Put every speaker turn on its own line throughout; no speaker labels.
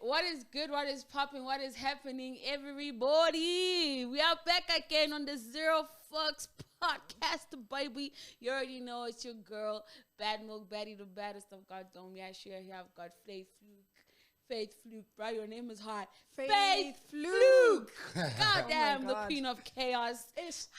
what is good? What is popping? What is happening, everybody? We are back again on the Zero Fucks podcast, baby. You already know it's your girl, Bad Milk, Baddie, the baddest of God. Don't me, here I've got Faith Fluke, bro. Your name is hard. Faith Fluke. Goddamn, the queen of chaos.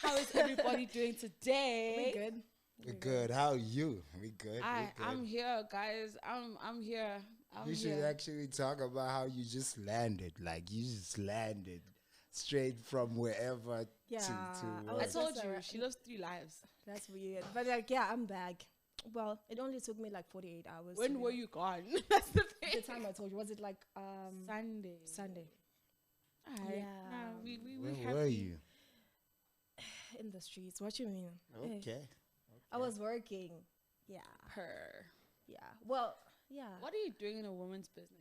How is everybody doing today?
We good.
We're good. How are you? We good.
I'm here, guys. I'm here.
You should actually talk about how you just landed. Like, you just landed straight from wherever to work.
I told you, she lives 3 lives.
That's weird. But like, yeah, I'm back. Well, it only took me like 48 hours.
When were you gone? That's the thing.
The time I told you. Was it like
Sunday?
Yeah.
Nah, we
Where were you?
In the streets. What you mean?
Okay.
I was working. Yeah. Yeah. Well, yeah.
What are you doing in a woman's business?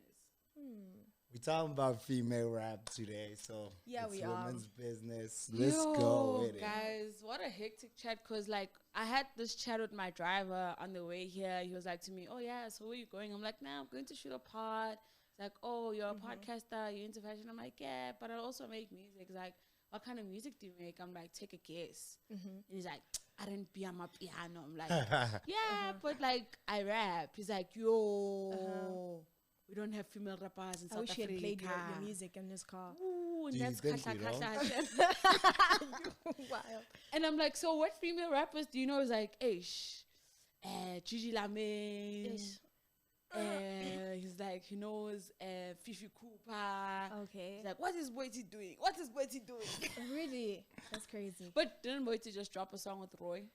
We're talking about female rap today, so
Yeah,
it's
we are.
women's business. Let's go with it.
Guys, what a hectic chat. Because, like, I had this chat with my driver on the way here. He was like to me, oh, yeah, so where are you going? I'm like, nah, I'm going to shoot a pod. He's like, oh, you're a podcaster. You're into fashion. I'm like, yeah, but I also make music. He's like, what kind of music do you make? I'm like, take a guess. And he's like, R&B, I'm a piano. I'm like, yeah, but, like, I rap. He's like, yo. We don't have female rappers in South Africa.
I wish he had played your music in his car.
Ooh, and
Do you
that's
think we
Wild.
And I'm like, so what female rappers do you know? Is like, Gigi Lame. He's like, he knows Fifi Cooper.
Okay.
He's like, what is Boiti doing? What is Boiti doing?
Really? That's crazy.
But didn't Boiti just drop a song with Roy?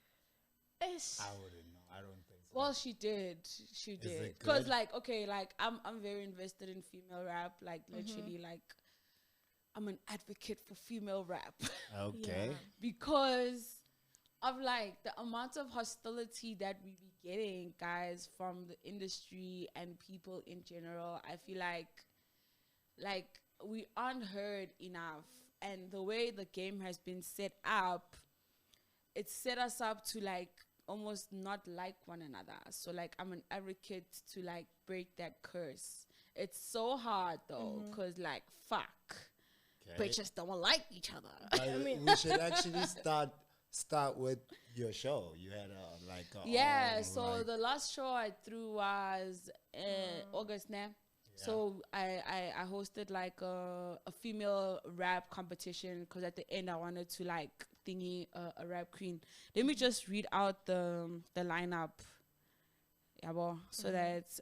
I wouldn't know. I don't think so.
Well, she did. She did.
it
Because,
good?
like, okay, like, I'm very invested in female rap. Like, literally, like, I'm an advocate for female rap.
Okay.
Yeah.
Because of, like, the amount of hostility that we be getting, guys, from the industry and people in general. I feel like we aren't heard enough. And the way the game has been set up, it set us up to, like, almost not like one another. So, like, I'm an advocate to, like, break that curse. It's so hard, though, because, like, fuck.
Okay.
Bitches don't like each other.
We should actually start with your show. You had
So the last show I threw was August now. So I hosted like a female rap competition because at the end I wanted to like thingy a rap queen. Let me just read out the lineup, so that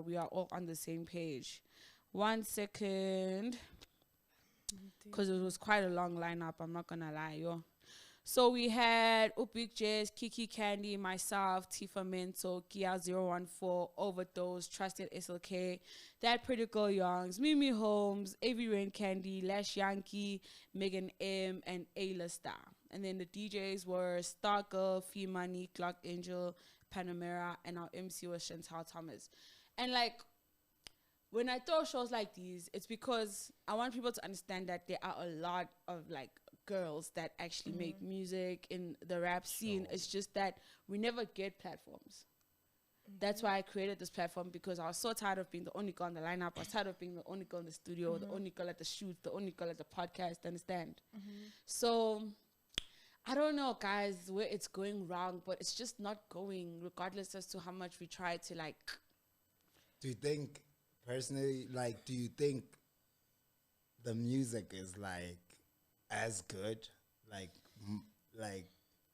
we are all on the same page. 1 second, because it was quite a long lineup. I'm not gonna lie, yo. So we had Upik Jazz, Kiki Candy, myself, Tifa Mento, Kia 014, Overdose, Trusted SLK, That Pretty Girl Youngs, Mimi Holmes, Avi Rain Candy, Lash Yankee, Megan M, and Ayla Star. And then the DJs were Stargirl, Femani, Clock Angel, Panamera, and our MC was Chantal Thomas. And like, when I throw shows like these, it's because I want people to understand that there are a lot of like girls that actually make music in the rap scene. It's just that we never get platforms. That's why I created this platform, because I was so tired of being the only girl in the lineup. I was tired of being the only girl in the studio, the only girl at the shoot, the only girl at the podcast, understand? So I don't know, guys, where it's going wrong, but it's just not going, regardless as to how much we try to like.
Do you think, personally, like, do you think the music is like as good? Like,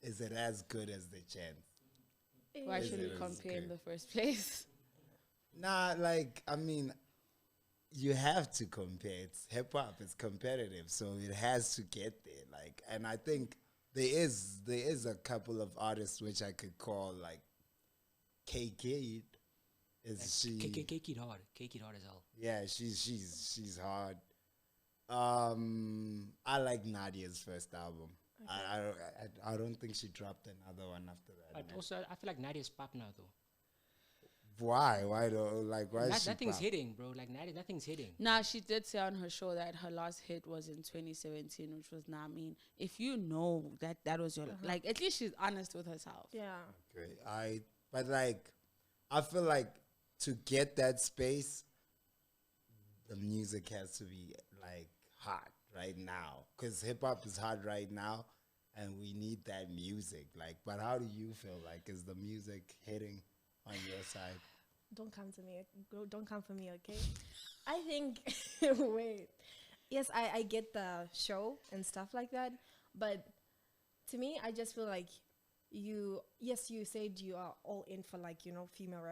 is it as good as the chant?
Why should we compare in the first place?
Nah, like, I mean, you have to compare. It's hip hop. It's competitive, so it has to get there. Like, and I think there is a couple of artists which I could call like KK. Is she?
KK hard. KK hard as hell.
Yeah, she's hard. I like Nadia's first album. Okay. I don't think she dropped another one after that.
But also, I feel like Nadia's pop now though.
Why? Why though? Like, why is she
nothing's
pop?
hitting, bro. Like nothing's hitting.
Nah, she did say on her show that her last hit was in 2017, which was Nah. I mean, if you know that was your like, at least she's honest with herself.
Yeah.
Okay. But like, I feel like to get that space, the music has to be like hot right now, because hip hop is hot right now, and we need that music. Like, but how do you feel? Like, is the music hitting on your side?
Don't come to me. Don't come for me, okay? I think. Wait. Yes, I get the show and stuff like that, but to me, I just feel like you said you are all in for like, you know, female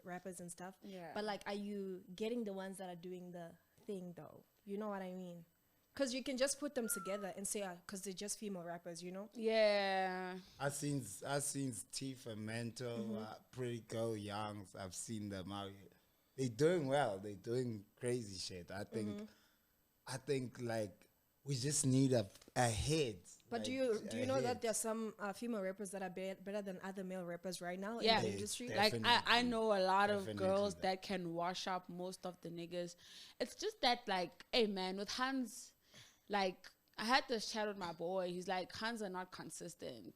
rappers and stuff.
Yeah.
But like, are you getting the ones that are doing the thing though? You know what I mean? Because you can just put them together and say, because they're just female rappers, you know?
Yeah.
I seen Tifa, Mento, Pretty Girl, Youngs. I've seen them out here. They're doing well. They're doing crazy shit. I think like we just need a hit.
But
like,
do you know that there's some female rappers that are better than other male rappers right now in the industry?
Like I know a lot of girls
that.
that can wash up most of the niggas. It's just that like, hey man, with Hans, like I had this chat with my boy. He's like, Hans are not consistent.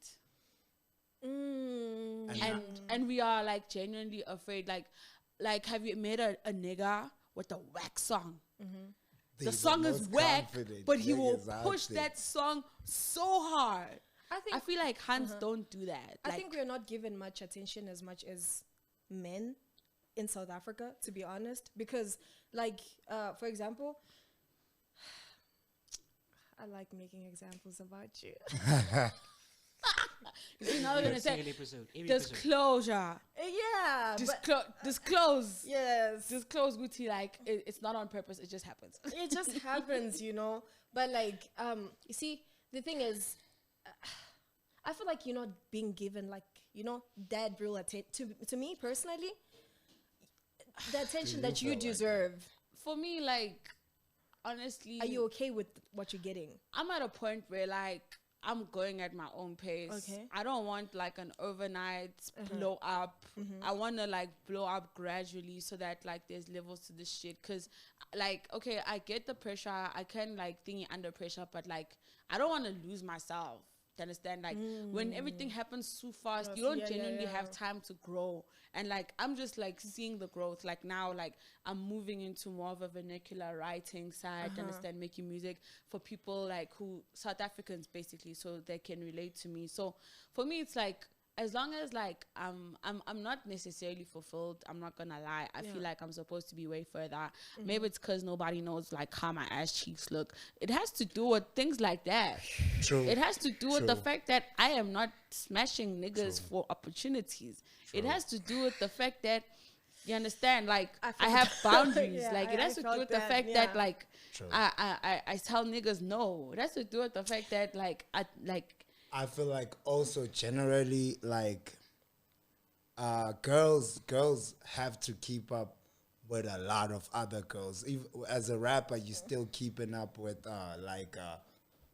And we are like genuinely afraid. Like have you met a nigga with a whack song? The song is whack, but he will push that song so hard. I feel like Hans don't do that.
I think we're not given much attention as much as men in South Africa, to be honest. Because, like, for example, I like making examples about you.
You know, going to say
every
disclosure.
Yeah.
Disclose.
Yes.
Disclose, Gucci. Like, it's not on purpose. It just happens.
It just happens, you know. But, like, you see, the thing is, I feel like you're not being given, like, you know, that real attention. To me, personally, the attention that you deserve.
For me, like, honestly.
Are you okay with what you're getting?
I'm at a point where, like, I'm going at my own pace.
Okay.
I don't want like an overnight blow up. I want to like blow up gradually so that like there's levels to this shit. Cause like, okay, I get the pressure. I can like thingy under pressure, but like, I don't want to lose myself. You understand? Like when everything happens so fast, you don't genuinely have time to grow. And like, I'm just like seeing the growth. Like now, like I'm moving into more of a vernacular writing side, understand, making music for people like who South Africans basically, so they can relate to me. So for me, it's like, as long as like I'm not necessarily fulfilled, I'm not gonna lie. I feel like I'm supposed to be way further. Maybe it's because nobody knows like how my ass cheeks look. It has to do with things like that.
True.
It has to do with the fact that I am not smashing niggas for opportunities. It has to do with the fact that, you understand, like I have boundaries. Like it has to do with the fact that like I tell niggas no. It has to do with the fact that like
I feel like also generally like girls have to keep up with a lot of other girls. Even as a rapper, you're still keeping up with like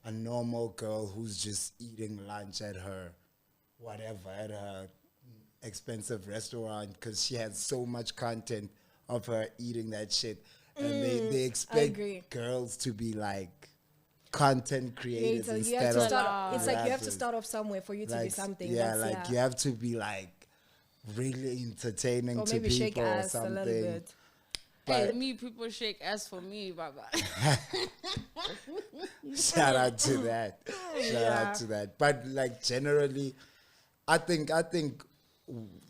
a normal girl who's just eating lunch at her expensive restaurant because she has so much content of her eating that shit, and they expect girls to be like content creators instead of
it's like you have to start off somewhere for you to be something.
Yeah, like you have to be like really entertaining
or
to
maybe
people
shake
or
ass
something.
A little bit.
Hey, people shake ass for me, baba.
Shout out to that. Shout out to that. But like generally, I think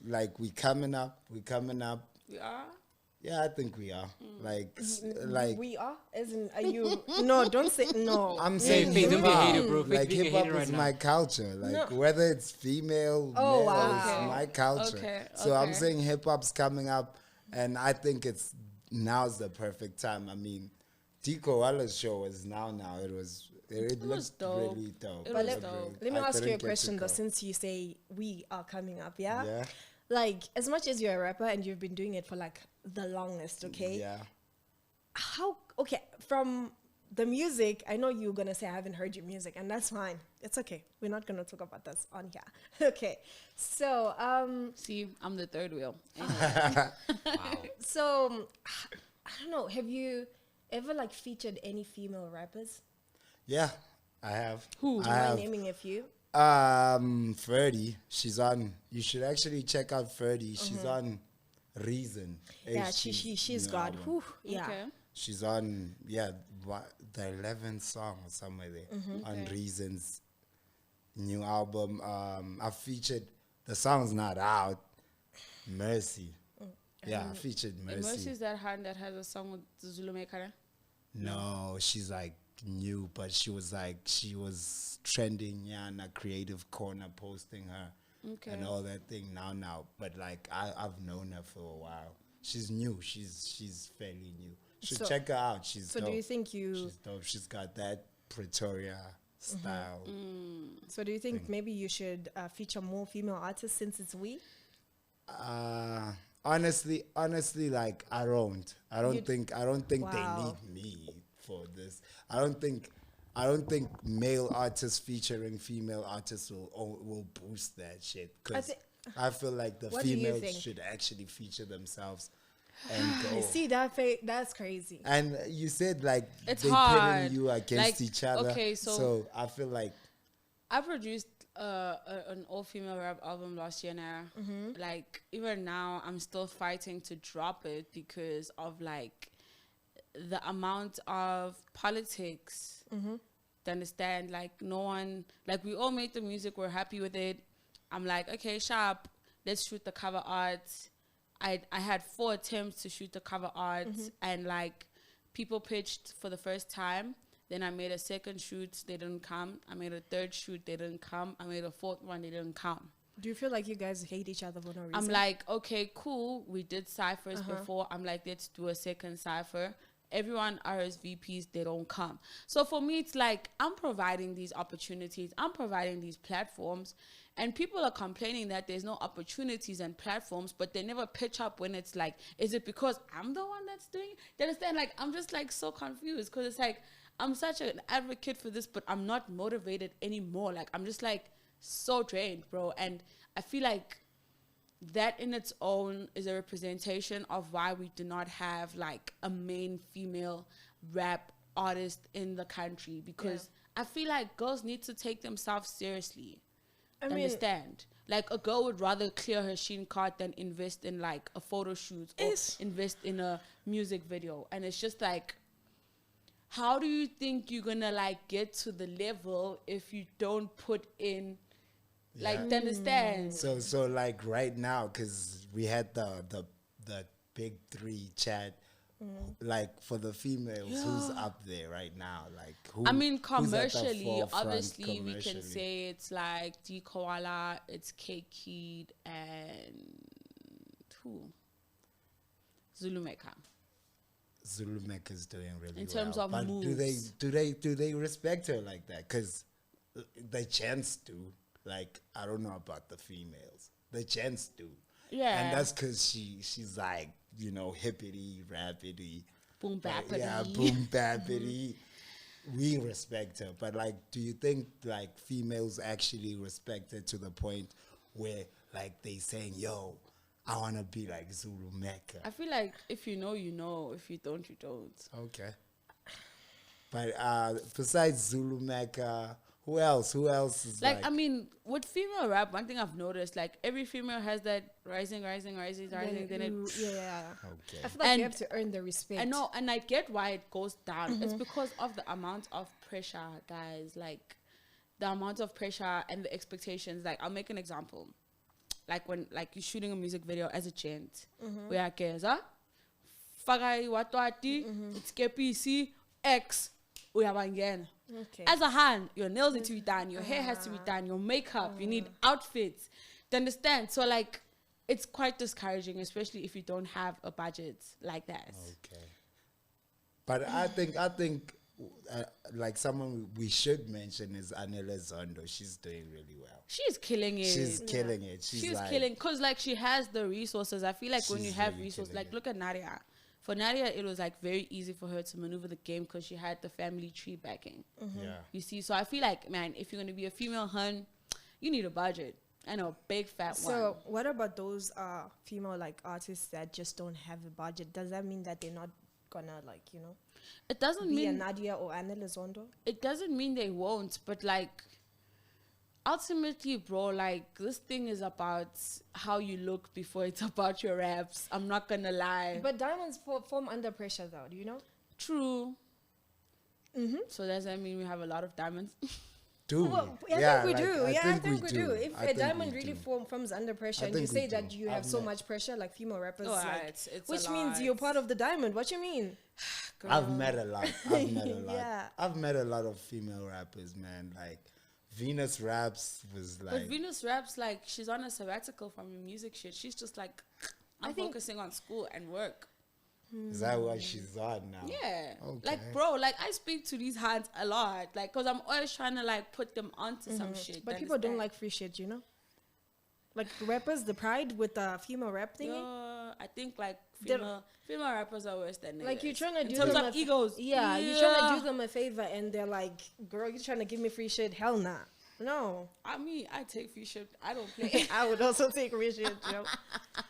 like we coming up.
We are.
Yeah, I think we are. Like
we are. Are you? No, don't say no.
I'm saying
don't be a hater, bro.
like
Being a
hip hop
hater
is
right
my
now.
culture. Like whether it's female, male, it's my culture. So I'm saying hip hop's coming up, and I think now's the perfect time. I mean, Tico Walla's show is now. It looked
dope.
really dope.
But let me ask you a question though, since you say we are coming up, yeah? Like, as much as you're a rapper and you've been doing it for like the longest, okay?
Yeah.
From the music, I know you're going to say I haven't heard your music, and that's fine. It's okay. We're not going to talk about this on here. Okay. So,
see, I'm the third wheel.
Wow.
So, I don't know. Have you ever like featured any female rappers?
Yeah, I have.
Who? Do you mind naming a few?
Ferdy, she's on. You should actually check out Ferdy. She's on Reason.
Yeah, she's got. Whew, yeah.
Okay.
She's on the 11th song or somewhere there on Reasons new album. I featured the song's not out. Mercy. Yeah, I featured Mercy.
Mercy is that hand that has a song with Zulu Maker.
No, she's like new, but she was trending, yeah, in a creative corner, posting her and all that thing now. But like I've known her for a while. She's new. She's fairly new. Should check her out. She's dope.
Do you think
She's dope. She's got that Pretoria style.
So do you think maybe you should feature more female artists since it's we?
Honestly, like I don't think
Wow.
they need me for this. I don't think male artists featuring female artists will boost that shit, because I feel like the
What do you
females
think?
should actually feature themselves and go.
You see that's crazy.
And you said like
It's
they
hard.
pitting you against
Like,
each other.
okay, so
I feel like
I produced an all-female rap album last year now. Like, even now, I'm still fighting to drop it because of, like, the amount of politics. To understand, like, no one... Like, we all made the music. We're happy with it. I'm like, okay, sharp. Let's shoot the cover art. I had 4 attempts to shoot the cover art. And, like, people pitched for the first time. Then I made a second shoot, they didn't come. I made a third shoot, they didn't come. I made a 4th one, they didn't come.
Do you feel like you guys hate each other for no reason?
I'm like, okay, cool. We did ciphers before. I'm like, let's do a second cipher. Everyone RSVPs, they don't come. So for me, it's like, I'm providing these opportunities. I'm providing these platforms. And people are complaining that there's no opportunities and platforms, but they never pitch up when it's like, is it because I'm the one that's doing it? Do you understand? Like, I'm just like so confused, because it's like, I'm such an advocate for this, but I'm not motivated anymore. Like, I'm just like so drained, bro. And I feel like that in its own is a representation of why we do not have like a main female rap artist in the country, because I feel like girls need to take themselves seriously. Understand? Like, a girl would rather clear her Shein card than invest in like a photo shoot or invest in a music video. And it's just like, how do you think you're gonna like get to the level if you don't put in like to understand?
So like right now, because we had the big 3 chat, like for the females, who's up there right now? Like who?
I mean,
who's at the
commercially,
forefront
obviously, we can
commercially?
say it's like D Koala, it's K Kid, and who? Zulu Maker.
Zulu Mecca's doing really
In terms
well.
of
but
moves.
do they respect her like that? Because the chants do. Like, I don't know about the females. The chants do.
Yeah.
And that's because she's like, you know, hippity, rapidy.
Boom bappity.
Yeah, boom bappity. We respect her. But like, do you think like females actually respect her to the point where like they saying, yo, I want to be like Zulu Mecca?
I feel like if you know, you know. If you don't, you don't.
Okay. But besides Zulu Mecca, who else is
Like, I mean, with female rap, one thing I've noticed, like, every female has that rising, then it...
Yeah.
Okay.
I feel like you have to earn the respect.
I know, and I get why it goes down. It's because of the amount of pressure, guys. Like, the amount of pressure and the expectations. Like, I'll make an example. Like, when, like, you're shooting a music video as a gent. We are Keza. Fagai watwati. It's KPC. X. We are again.
Okay.
As a hand, your nails need to be done, your hair has to be done, your makeup, you need outfits. Do you understand? So, like, it's quite discouraging, especially if you don't have a budget like that.
Okay. But I think like someone we should mention is Anela Zondo. She's doing really well.
She's killing it.
She's killing it. She's like,
killing, because, like, she has the resources. I feel like when you
She's
have
really
resources,
killing
like,
it.
look at Nadia. For Nadia, it was, like, very easy for her to maneuver the game because she had the family tree backing.
yeah.
You see? So I feel like, man, if you're going to be a female hun, you need a budget. And a big fat one.
So what about those female like artists that just don't have a budget? Does that mean that they're not gonna like, you know,
It doesn't
be a
mean...
Nadia or Anna Lizondo?
It doesn't mean they won't, but like ultimately, bro, like this thing is about how you look before it's about your raps. I'm not gonna lie.
But diamonds form under pressure though, do you know?
True. So does that mean we have a lot of diamonds?
Do we?
Well, I think we do. I think we do. If a diamond really forms under pressure, and you say that you have so much pressure, like female rappers,
It's
which
a
means
lot.
you're part of the diamond. What you mean?
I've met a lot.
Yeah.
I've met a lot of female rappers, man. Like Venus Raps was like.
But Venus Raps, like, she's on a sabbatical from the music shit. She's just like, I'm focusing on school and work.
Is that what she's on now?
Yeah.
Okay.
Like, bro, like, I speak to these hands a lot. Like, because I'm always trying to, like, put them onto some shit.
But people don't like free shit, you know? Like rappers, the pride with the female rap thingy.
I think, like, female rappers are worse than niggas.
Like, you're trying to do
in terms
them
of egos.
Yeah, you're trying to do them a favor, and they're like, girl, you're trying to give me free shit? Hell nah. No.
I mean, I take free shit. I don't play.
I would also take free shit, yo.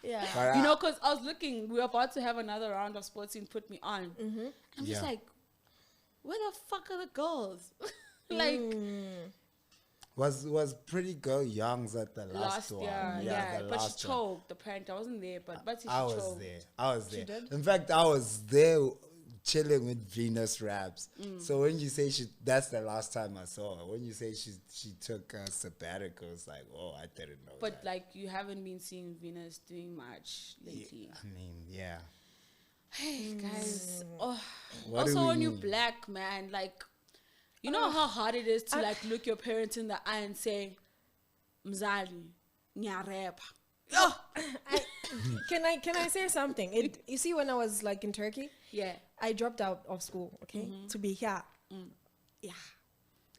Yeah.
But
You know, because I was looking, we were about to have another round of sports and put me on. I'm just like, where the fuck are the girls? like,
was Pretty Girl Young's at the last one?
Yeah,
the
but she
last one.
choked. Apparently, I wasn't there, but she
I was
choked.
there. I was there.
did?
In fact, I was there chilling with Venus Raps. So when you say that's the last time I saw her. When you say she took a sabbatical, it's like, oh, I didn't know
But
that.
like, you haven't been seeing Venus doing much lately.
I mean, yeah.
Hey guys. Oh.
What do
Also,
we
when you're
need?
black, man, like, you know how hard it is to like look your parents in the eye and say, "Mzali, nyarepha." Oh,
Can I say something? You see, when I was like in Turkey,
yeah.
I dropped out of school, okay, to be here. Yeah.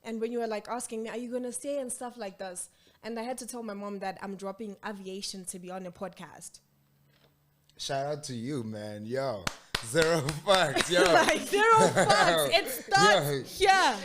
And when you were like asking me, are you going to stay and stuff like this? And I had to tell my mom that I'm dropping aviation to be on a podcast.
Shout out to you, man. Yo, zero fucks. Yo.
Like, zero fucks. It starts here.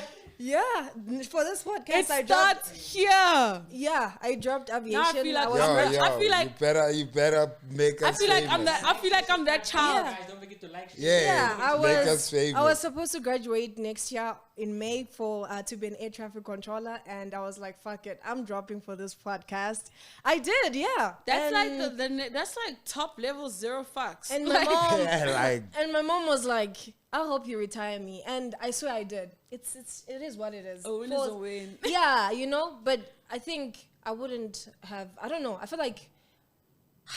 Yeah. For this podcast, I dropped.
Here.
Yeah, I dropped aviation.
Now I feel like
I was
I feel like
you better make us
I feel like
famous.
I feel like I'm that child.
Yeah.
Guys, don't forget to like.
Yeah, make us famous.
I was supposed to graduate next year in May for to be an air traffic controller, and I was like, "Fuck it, I'm dropping for this podcast." I did, yeah.
That's
And-
like that's like top level zero fucks.
and my mom
Yeah, like
and my mom was like, "I'll help you retire me," and I swear I did. It is what it is.
A win
For-
is a win.
Yeah, you know, but I think I wouldn't have. I don't know. I feel like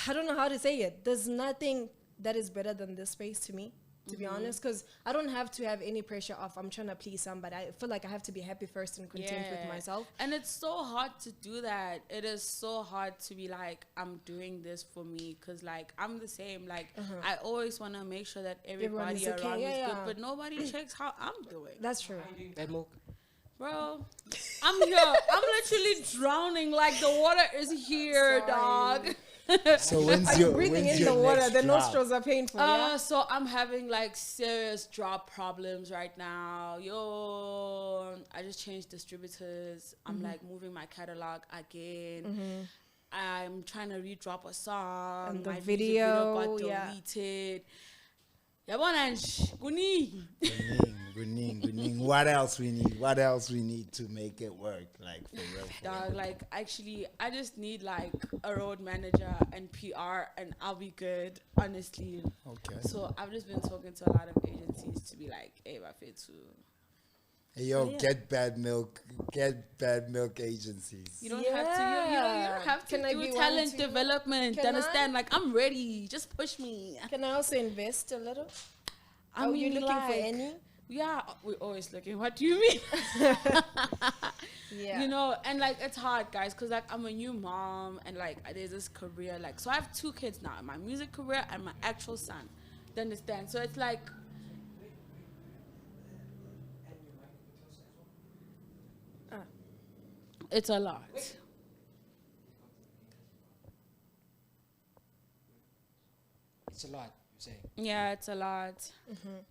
I don't know how to say it. There's nothing that is better than this space to me, to be honest, because I don't have to have any pressure of I'm trying to please somebody. I feel like I have to be happy first and content with myself.
And it's so hard to do that. It is so hard to be like, I'm doing this for me, because like I'm the same. Like I always want to make sure that everybody
Everyone is
around
okay.
me is
Yeah,
good,
yeah.
but nobody checks how I'm doing.
That's true.
Bad milk.
Bro, I'm here. I'm literally drowning. Like the water is here, dog.
so when's
Are
your
you breathing
when's
in
your
the water?
next
The
drop?
nostrils are painful. Yeah?
So I'm having like serious drop problems right now. Yo, I just changed distributors. I'm like moving my catalog again. I'm trying to redrop a song.
And the
my
video,
got
yeah.
deleted. Yabona nje, kuningi.
Guning. What else we need? What else we need to make it work? Like for real.
Dog, like actually, I just need like a road manager and PR, and I'll be good. Honestly.
Okay.
So I've just been talking to a lot of agencies to be like, hey, Bafetu.
Hey, yo,
Yeah.
get bad milk agencies.
You don't have to. You don't have to
Can I
do
be
talent
one too?
development.
Can
Understand? Like I'm ready. Just push me.
Can I also invest a little?
I
Are
mean,
you looking for
like,
any?
Yeah, we're always looking. What do you mean?
Yeah.
You know, and like it's hard, guys, because like I'm a new mom, and like there's this career. Like, so I have 2 kids now: my music career and my actual son. Do you understand? So it's like. It's a lot.
It's a lot. You say.
Yeah, it's a lot.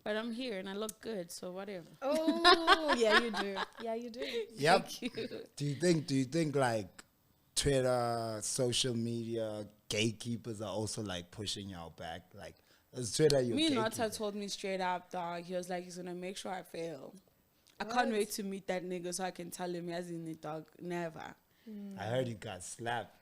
But I'm here and I look good, so whatever.
Oh, yeah, you do. Yeah, you do.
Yep.
Thank you.
Do you think like Twitter, social media, gatekeepers are also like pushing y'all back? Like, is Twitter your
Me and
gatekeeper?
Nata told me straight up, dog. He was like, he's gonna make sure I fail. I can't wait to meet that nigga so I can tell him, as in it, dog, never.
I heard he got slapped.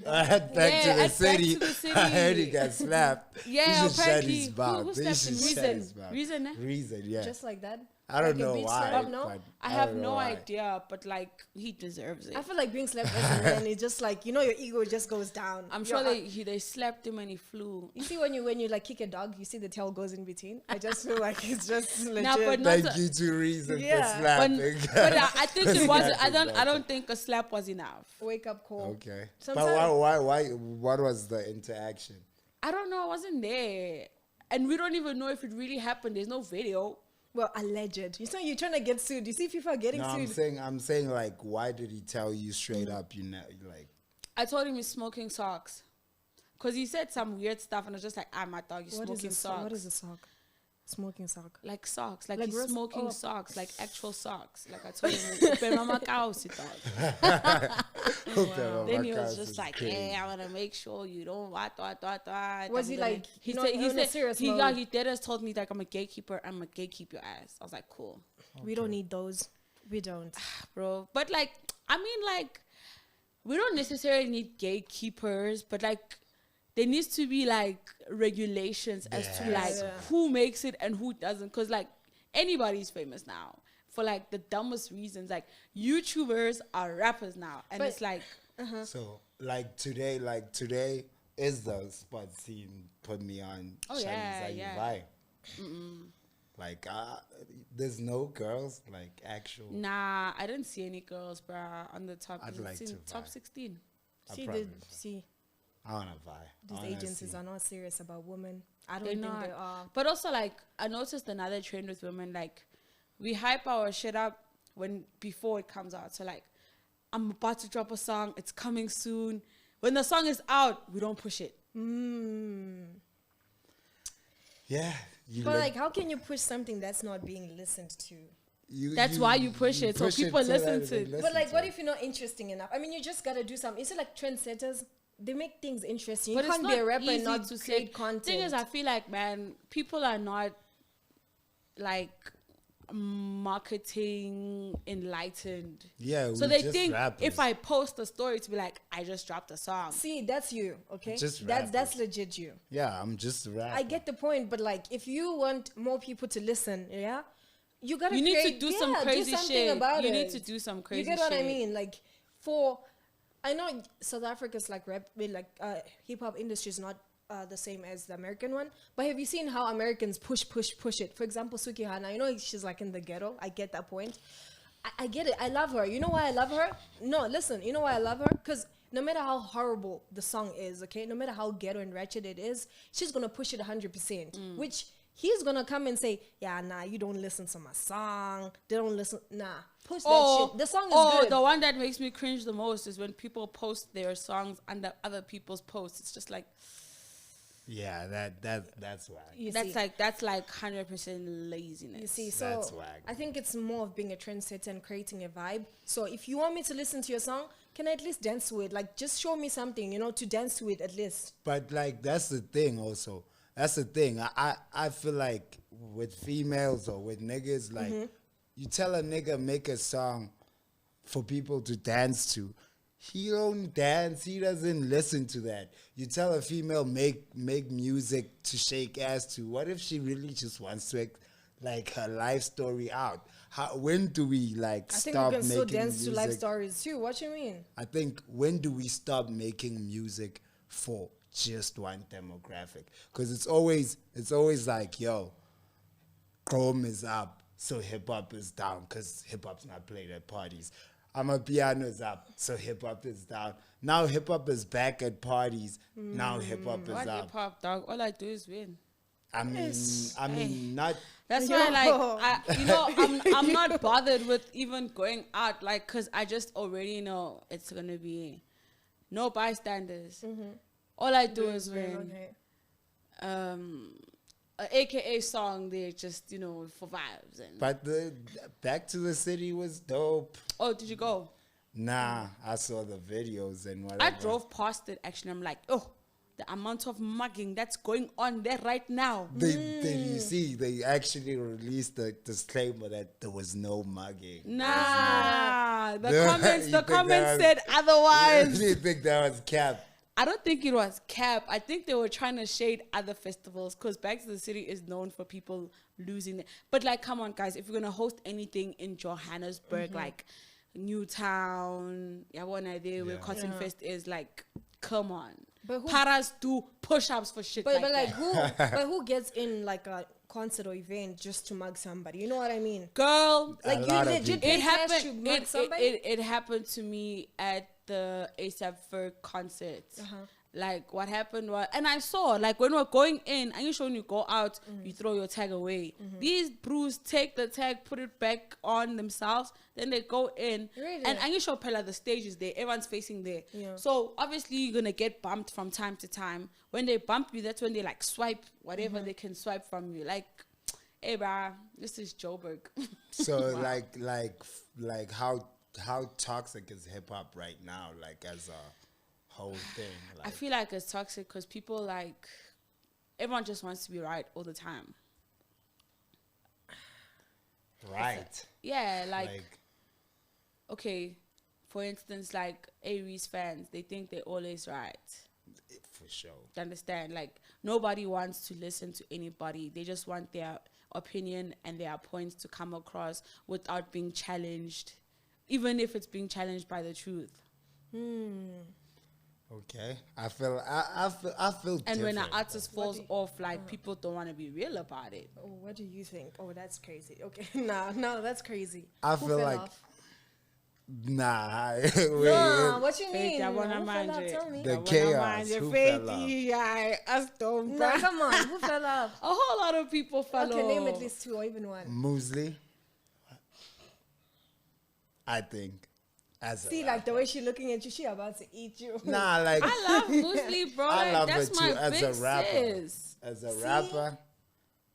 Back to the
at Back
city.
to the City.
I heard he got slapped.
Yeah,
he should shut
apparently.
his mouth.
Who
He
slapped
should
him?
shut
Reason.
his mouth.
Reason, eh?
Reason, yeah.
Just like that.
I don't
Like a
know
beach
why.
slap, no?
but
I
don't
have
know
no
why.
idea, but like he deserves it.
I feel like being slapped as a man is just like, you know, your ego just goes down.
I'm
Your
sure
heart-
they slapped him and he flew.
You see when you like kick a dog, you see the tail goes in between. I just feel like it's just legit.
Nah, but not
Thank you to Reason
Yeah.
for
But,
slapping.
but I think it was. I
Slapping,
don't think a slap was enough.
Wake up call.
Okay.
Sometimes-
But why? What was the interaction?
I don't know. I wasn't there, and we don't even know if it really happened. There's no video.
Well, alleged. You know, you're trying to get sued. You see people are getting
No,
sued.
I'm saying like, why did he tell you straight up? You know, like,
I told him he's smoking socks, cause he said some weird stuff, and I was just like, "Ah, my dog, you're
What is
smoking
a
socks."
What is a sock? Smoking sock.
Like socks, like
Like
he's
gross-
smoking
oh.
socks, like actual socks. Like I told him, "Open mama cows, dog." Then he was just like, "Hey, I want to make sure you don't what."
Was he like,
He
you know,
said,
in a serious
he
mode?
he did us told me like I'm a gatekeeper. I'm a gatekeep your ass. I was like, cool,
We don't need those. We don't.
bro. But like, I mean, like, we don't necessarily need gatekeepers, but like, there needs to be like regulations as to like
Yeah.
who makes it and who doesn't. Cause like anybody's famous now for like the dumbest reasons. Like YouTubers are rappers now, and
But-
it's like.
so like today is the spot scene put me on.
Oh,
Shawty's
yeah,
How You
yeah.
Vibe. Like there's no girls like actual.
Nah, I didn't see any girls, bruh, on the top.
I'd
It's
like
in
to
top
vibe.
16.
I I wanna vibe. I
These
wanna
agencies
see.
are not serious about women. I don't
They're
think
not.
they are.
But also, like, I noticed another trend with women. Like, we hype our shit up before it comes out. So, like, I'm about to drop a song. It's coming soon. When the song is out, we don't push it.
Yeah. You
But
look-
like, how can you push something that's not being listened to?
That's why you push it, so people listen
that
to
they
it.
But like, what
it.
if you're not interesting enough? I mean, you just gotta do something. It's like trendsetters. They make things interesting. You
But it's
can't
not
be a rapper
easy
and not
to
create
say.
content.
Thing is, I feel like, man, people are not like marketing enlightened.
Yeah,
So
we
they
just
think
rappers.
if I post a story to be like, I just dropped a song.
See, that's you, okay?
Just
That's
rappers.
legit you.
Yeah, I'm just a rapper.
I get the point, but like, if you want more people to listen, yeah, you gotta.
You need to
create-
do some crazy
something
shit.
About
You
it.
need to do some crazy
You get what I
shit.
mean? Like, I know South Africa's like rap, like hip hop industry is not the same as the American one. But have you seen how Americans push it? For example, Suki Hana, you know, she's like in the ghetto. I get that point. I get it. I love her. You know why I love her? No, listen. You know why I love her? Because no matter how horrible the song is, okay, no matter how ghetto and ratchet it is, she's gonna push it 100%. Which he's gonna come and say, yeah, nah, you don't listen to my song. They don't listen. Nah, push that shit. The song is good.
The one that makes me cringe the most is when people post their songs under other people's posts. It's just like
Yeah, that's why.
You
that's
see.
like 100% laziness.
You see, so
That's whack.
I think it's more of being a trendsetter and creating a vibe. So if you want me to listen to your song, can I at least dance to it? Like, just show me something, you know, to dance to it at least.
But like that's the thing also. That's the thing. I feel like with females or with niggas, like you tell a nigga make a song for people to dance to. He don't dance, he doesn't listen to that. You tell a female make music to shake ass to. What if she really just wants to like her life story out? When do we like
I think
stop
we can still
making
dance
music?
to life stories too. What you mean?
I think when do we stop making music for just one demographic? Because it's always like, yo, chrome is up, so hip hop is down because hip hop's not played at parties. Piano is up, so hip hop is down. Now hip hop is back at parties. Now hip hop is
What
up.
hip hop, dog? All I do is win.
I mean, not.
That's
Yo.
why, like, I'm not bothered with even going out, like, cause I just already know it's gonna be no bystanders. All I do is win.
Okay.
A AKA song there, just for vibes and.
But the Back to the City was dope.
Oh, did you go?
Nah, I saw the videos and whatever.
I drove past it. Actually, I'm like, oh, the amount of mugging that's going on there right now.
You see, they actually released the disclaimer that there was no mugging.
Nah, Nah, the
You
comments
think that
said otherwise.
You think that was cap?
I don't think it was cap. I think they were trying to shade other festivals because Back to the City is known for people losing it. But like, come on, guys, if you're gonna host anything in Johannesburg, like Newtown, where Cotton Fest is, like, come on.
But who-
Paras do push-ups for shit
But
like
like
that.
who gets in like a concert or event just to mug somebody? You know what I mean?
Girl,
Like
A
you
lot of
legit
people.
pay
it
cash
happened.
to mug somebody?
It happened to me at the ASAP Ferg concert. Like what happened was, and I saw like when we're going in, and usually when you go out, you throw your tag away. These brews take the tag, put it back on themselves, then they go in.
Really?
And Angusho Pella, the stage is there, everyone's facing there.
Yeah.
So obviously you're gonna get bumped from time to time. When they bump you, that's when they like swipe whatever they can swipe from you. Like, hey, brah, this is Joburg.
So
Wow.
like how toxic is hip hop right now? Like as a whole thing.
I
Like,
feel like it's toxic because people like everyone just wants to be right all the time.
right.
Yeah, like okay, for instance, like Aries fans, they think they're always right.
for sure.
You understand? Like nobody wants to listen to anybody. They just want their opinion and their points to come across without being challenged, even if it's being challenged by the truth.
Okay. I feel
And when an
different.
artist
What
falls
do you-
off, like people don't want to be real about it.
Oh, what do you think? Oh, that's crazy. Okay, no, that's crazy.
I
Who
feel
fell
like
off?
Nah,
Nah, what you mean?
Faith, I wanna
Who
mind
fell off?
it.
Tell me.
The
I wanna
chaos,
mind your
who
faith,
fell off?
us don't,
No,
bruh.
come on. Who fell off?
A whole lot of people fell
Okay, name
off.
at least two or even one.
Moozlie. I think as a
See, like the way she looking at you, she about to eat you.
nah, like
I love Moozlie, bro.
I
Like,
love
that's
her too
my
as
big
a rapper.
sis.
As a
See?
rapper.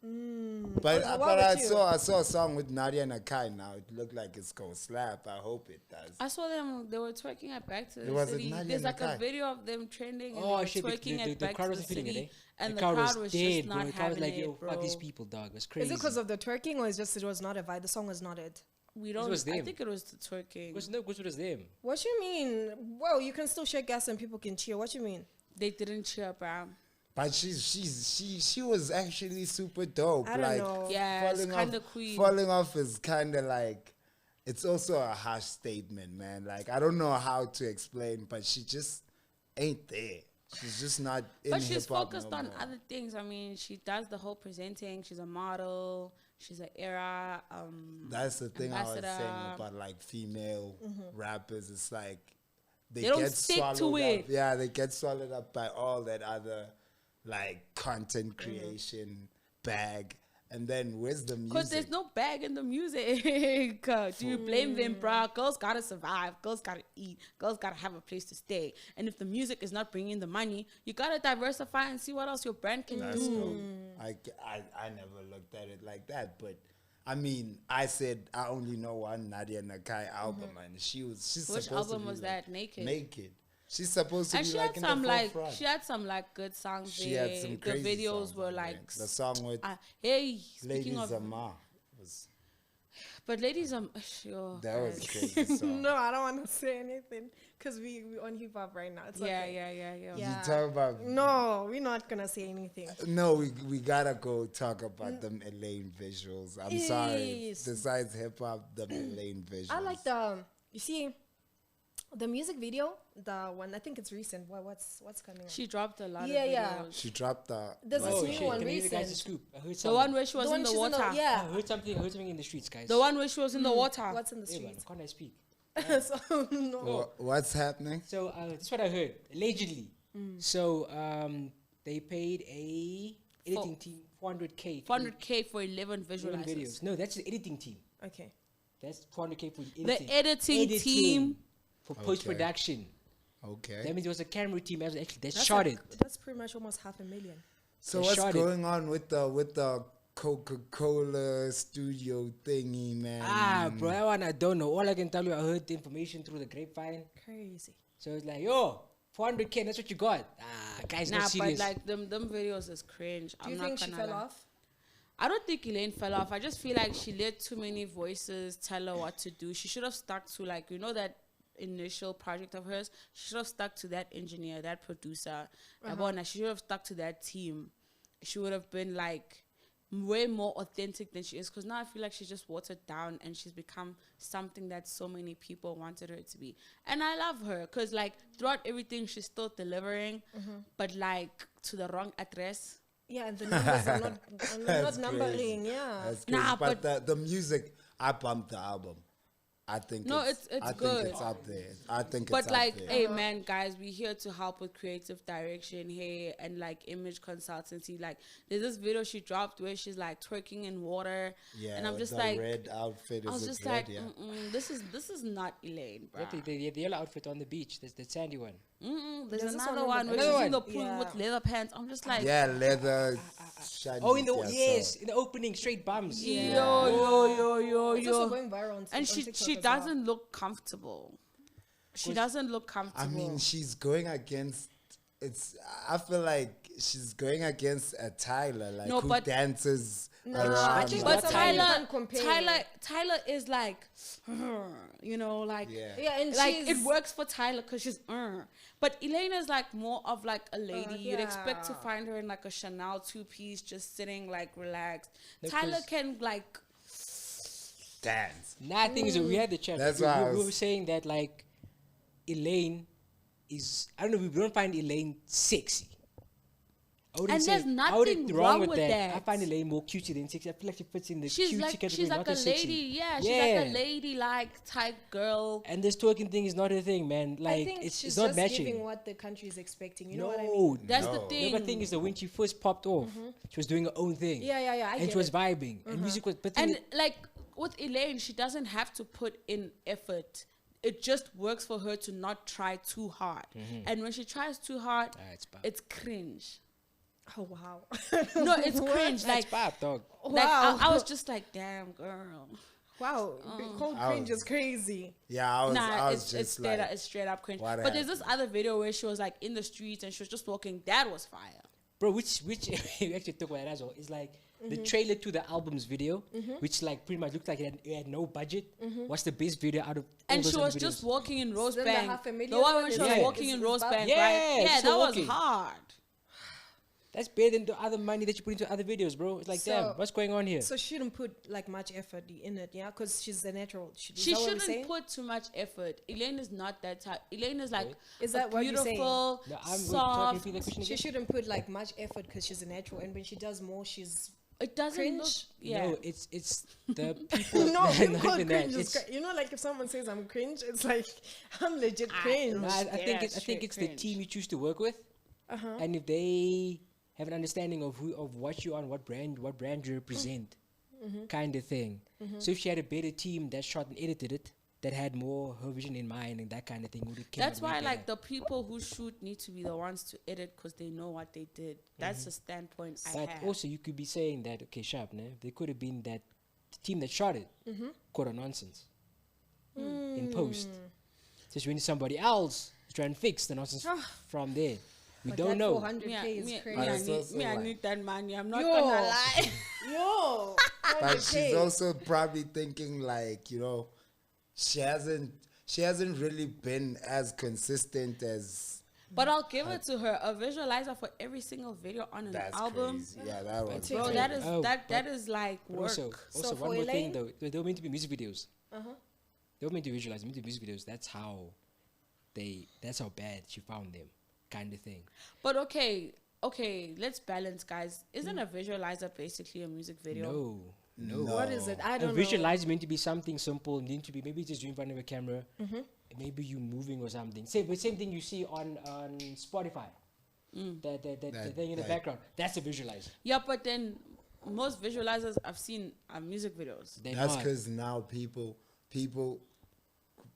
What
But
about
I
you?
saw a song with Nadia and Nakai now. It looked like it's gonna slap. I hope it does.
I saw them. They were twerking at Back to the
Was it
City.
Nadia
There's like a
Nakai?
video of them trending and
Oh
they were
shit!
twerking
The
at Back
crowd
to the
wasn't feeling it.
City,
Eh?
and
The
the
crowd
crowd was
was
just
dead,
not
bro. The crowd was
having
like, "Yo,
it, bro.
fuck these people, dog." It was crazy.
Is it because of the twerking or is just it was not a vibe? The song was not it.
We don't.
was
I
them.
think it was the twerking.
Because it was them.
What you mean? Well, you can still shake ass and people can cheer. What you mean?
They didn't cheer, bro.
But she was actually super dope.
I don't
like
know.
Yeah, it's
falling
kind
off-
of queen.
Falling off is kind of like, it's also a harsh statement, man. Like I don't know how to explain, but she just ain't there. She's just not in
But she's
hip-hop
focused
no
on
more.
other things. I mean, she does the whole presenting. She's a model. She's an era.
That's the thing I was saying
ambassador.
about like female rappers. It's like
They don't
get
stick to
swallowed
it.
up. Yeah, they get swallowed up by all that other like content creation bag. And then where's the music?
Because there's no bag in the music. Do you blame them, bruh? Girls gotta survive. Girls gotta eat. Girls gotta have a place to stay. And if the music is not bringing the money, you gotta diversify and see what else your brand can
That's
do.
dope. I never looked at it like that, but I mean, I said I only know one Nadia Nakai album, and she's
Which
supposed to
album
be
was
like
that? Naked.
Naked. She's supposed to
And
be
she
like
had
in
some
the
like
forefront.
she had some like good songs
She
there.
had some
The
crazy
videos
songs
were
on there.
like
the song with
hey,
Lady
speaking of
Zama was
but ladies sure.
that was a crazy song.
No, I don't want to say anything because we on hip hop right now. It's
Yeah,
okay.
yeah.
You
Yeah.
talk about
No, we're not gonna say anything.
no, we gotta go talk about them Elaine visuals. I'm sorry.
Yes.
Besides hip hop, them Elaine visuals.
I like you see the music video, the one I think it's recent. What's coming up?
She dropped a lot
Yeah,
of
yeah.
videos.
She dropped the
There's
Oh
this
shit!
new one
Can I give you guys a
recent.
scoop? I heard
The
something.
one where she was
The
in
one
the
she's
water.
I
yeah.
heard something. I heard something in the streets, guys.
The one where she was in the water.
What's in the
Hey, man,
streets?
can't I speak?
So no.
What's happening?
So this is what I heard allegedly. So they paid a editing team 400k.
400K for 11
11
visualizers.
videos. No, that's the editing team.
Okay.
That's 400k for editing.
The editing team.
for post production.
Okay.
That means there was a camera team that
That's
shot
like-
it.
That's pretty much almost 500,000.
So
They
what's
shot it.
going on with the Coca-Cola studio thingy, man?
Bro, that one I don't know. All I can tell you, I heard the information through the grapevine.
Crazy.
So it's like, yo, 400k, that's what you got. Guys,
Nah,
not
but
serious.
like them videos is cringe.
Do you
I'm
think
not
she
gonna
fell
lie.
off?
I don't think Elaine fell off. I just feel like she let too many voices tell her what to do. She should have stuck to, like, you know, that initial project of hers. She should have stuck to that engineer, that producer. She should have stuck to that team. She would have been like way more authentic than she is, because now I feel like she's just watered down and she's become something that so many people wanted her to be. And I love her because, like, throughout everything she's still delivering, but like to the wrong address.
Yeah, and the numbers are not numbering.
Crazy.
Yeah.
That's crazy.
Nah,
but the music, I bumped the album. I think
it's
I
good.
think it's up there. I think
But
it's
like,
up there.
hey man, guys, we're here to help with creative direction here and like image consultancy. Like, there's this video she dropped where she's like twerking in water,
Yeah,
and I'm just
the
like,
red outfit.
I was
Is
just
red,
like,
yeah.
this is not Elaine, bro.
The yellow outfit on the beach. There's the sandy one.
There's
this
another
one
one
in
where
the
she's in the
back.
pool
Yeah.
with leather pants. I'm just like,
Yeah, leather. shiny,
Oh, in the
yeah,
in the opening, straight bums.
yo.
It's also going viral on
And
on TikTok
she
as well.
doesn't look comfortable. She doesn't look
I
comfortable.
mean, she's going against. I feel like she's going against a Tyler, like
No,
who
but-
dances
No,
around.
she's
like
but
not someone you
Tyler,
can't compare.
Tyler is like, you know, like,
Yeah.
Yeah, and
like
she's
it works for Tyler because she's, but Elaine is like more of like a lady. You'd expect to
yeah.
find her in like a Chanel 2-piece, just sitting like relaxed.
No,
Tyler
'cause-
can like,
dance.
Nah, thing is, we had the chat.
That's
we,
why I
we
was-
were saying that like Elaine is. I don't know. We don't find Elaine sexy. I wouldn't
And
say-
there's
I wouldn't
nothing
wrong
wrong
with
with
that. I
that.
find Elaine more cutesy than sexy. I feel like she fits in the
she's
cutesy
like,
category,
she's like
not
a
the sexy.
lady. Yeah, she's like a lady like type girl.
And this twerking thing is not a thing, man.
I
Like
think
it's
she's
not
just
matching.
giving what the country is expecting. You know
No,
what I mean?
That's the
No.
thing.
The other thing is that when she first popped off, she was doing her own thing.
Yeah. I
And
get
she was
it.
vibing. And music was. But
And like with Elaine, she doesn't have to put in effort. It just works for her to not try too hard. And when she tries too hard,
it's bad.
it's cringe.
Oh wow.
No, it's cringe.
That's
Like,
bad, dog.
like
Wow.
I was just like, damn, girl.
Wow. Cold
I
cringe
was-
is crazy.
Yeah, I was
Nah,
just
it's
like,
straight up cringe.
what
But there's this other video where she was like in the streets and she was just walking. That was fire.
Bro, which we actually talk about that as well. It's like the trailer to the album's video, which like pretty much looked like it had no budget. What's the best video out of all
And
those
she
other
was just
videos?
walking in
Then the
Rosebank.
$500,000
The one when
one
she
is
was
Yeah.
walking in
is
Rosebank,
Yeah,
right? Yeah,
still
that was
walking.
hard.
That's better than the other money that you put into other videos, bro. It's like,
So-
damn, what's going on here?
So she shouldn't put like much effort in it, yeah, because she's a natural. Is
She
that what we're
shouldn't
saying?
put too much effort. Elaine is not that type. Elaine is like
Is
a
that what you're saying?
beautiful,
No, I'm
soft.
repeat the question
She
again.
shouldn't put like much effort because she's a natural, and when she does more, she's
It doesn't
Cringe?
look. Yeah.
No, it's the people.
no. Being
not
called
even that.
cringe is
It's-
you know, like if someone says I'm cringe, it's like I'm legit cringe.
No, I think
Yeah,
I think it's the
cringe.
team you choose to work with, and if they have an understanding of what you are and what brand you represent, kind of thing. So if she had a better team that shot and edited it, that had more her vision in mind and that kind of thing, would have came
That's
out way
why,
better.
like, the people who shoot need to be the ones to edit because they know what they did. That's the standpoint I
But
have.
also, you could be saying that, okay, sharp, ne? They could have been that the team that shot it, caught a nonsense in post. So we need somebody else to try and fix the nonsense from there. We
But
don't
that
know.
400K is crazy.
But it's also
I
like-
need that money. I'm not
Yo.
gonna lie.
Yo,
But she's
400K.
also probably thinking like, you know, she hasn't really been as consistent as
But I'll give it to her. A visualizer for every single video on an
that's
album.
crazy. Yeah, that was
Bro,
Bro,
crazy.
that is
Oh,
that
but
is like
But
work.
also
So
one
for
more thing
Elaine-
though, they were meant to be music videos. They were meant to visualize, meant to be music videos. That's how bad she found them, kind of thing.
But okay, let's balance, guys. Isn't a visualizer basically a music video?
No.
What is it? I
A
don't know.
visualize is meant to be something simple, meant to be maybe just you in front of a camera, maybe you moving or something. Same thing you see on Spotify. The thing in the
that-
background. That's a visualizer.
Yeah, but then most visualizers I've seen are music videos.
They're
That's
not.
because now people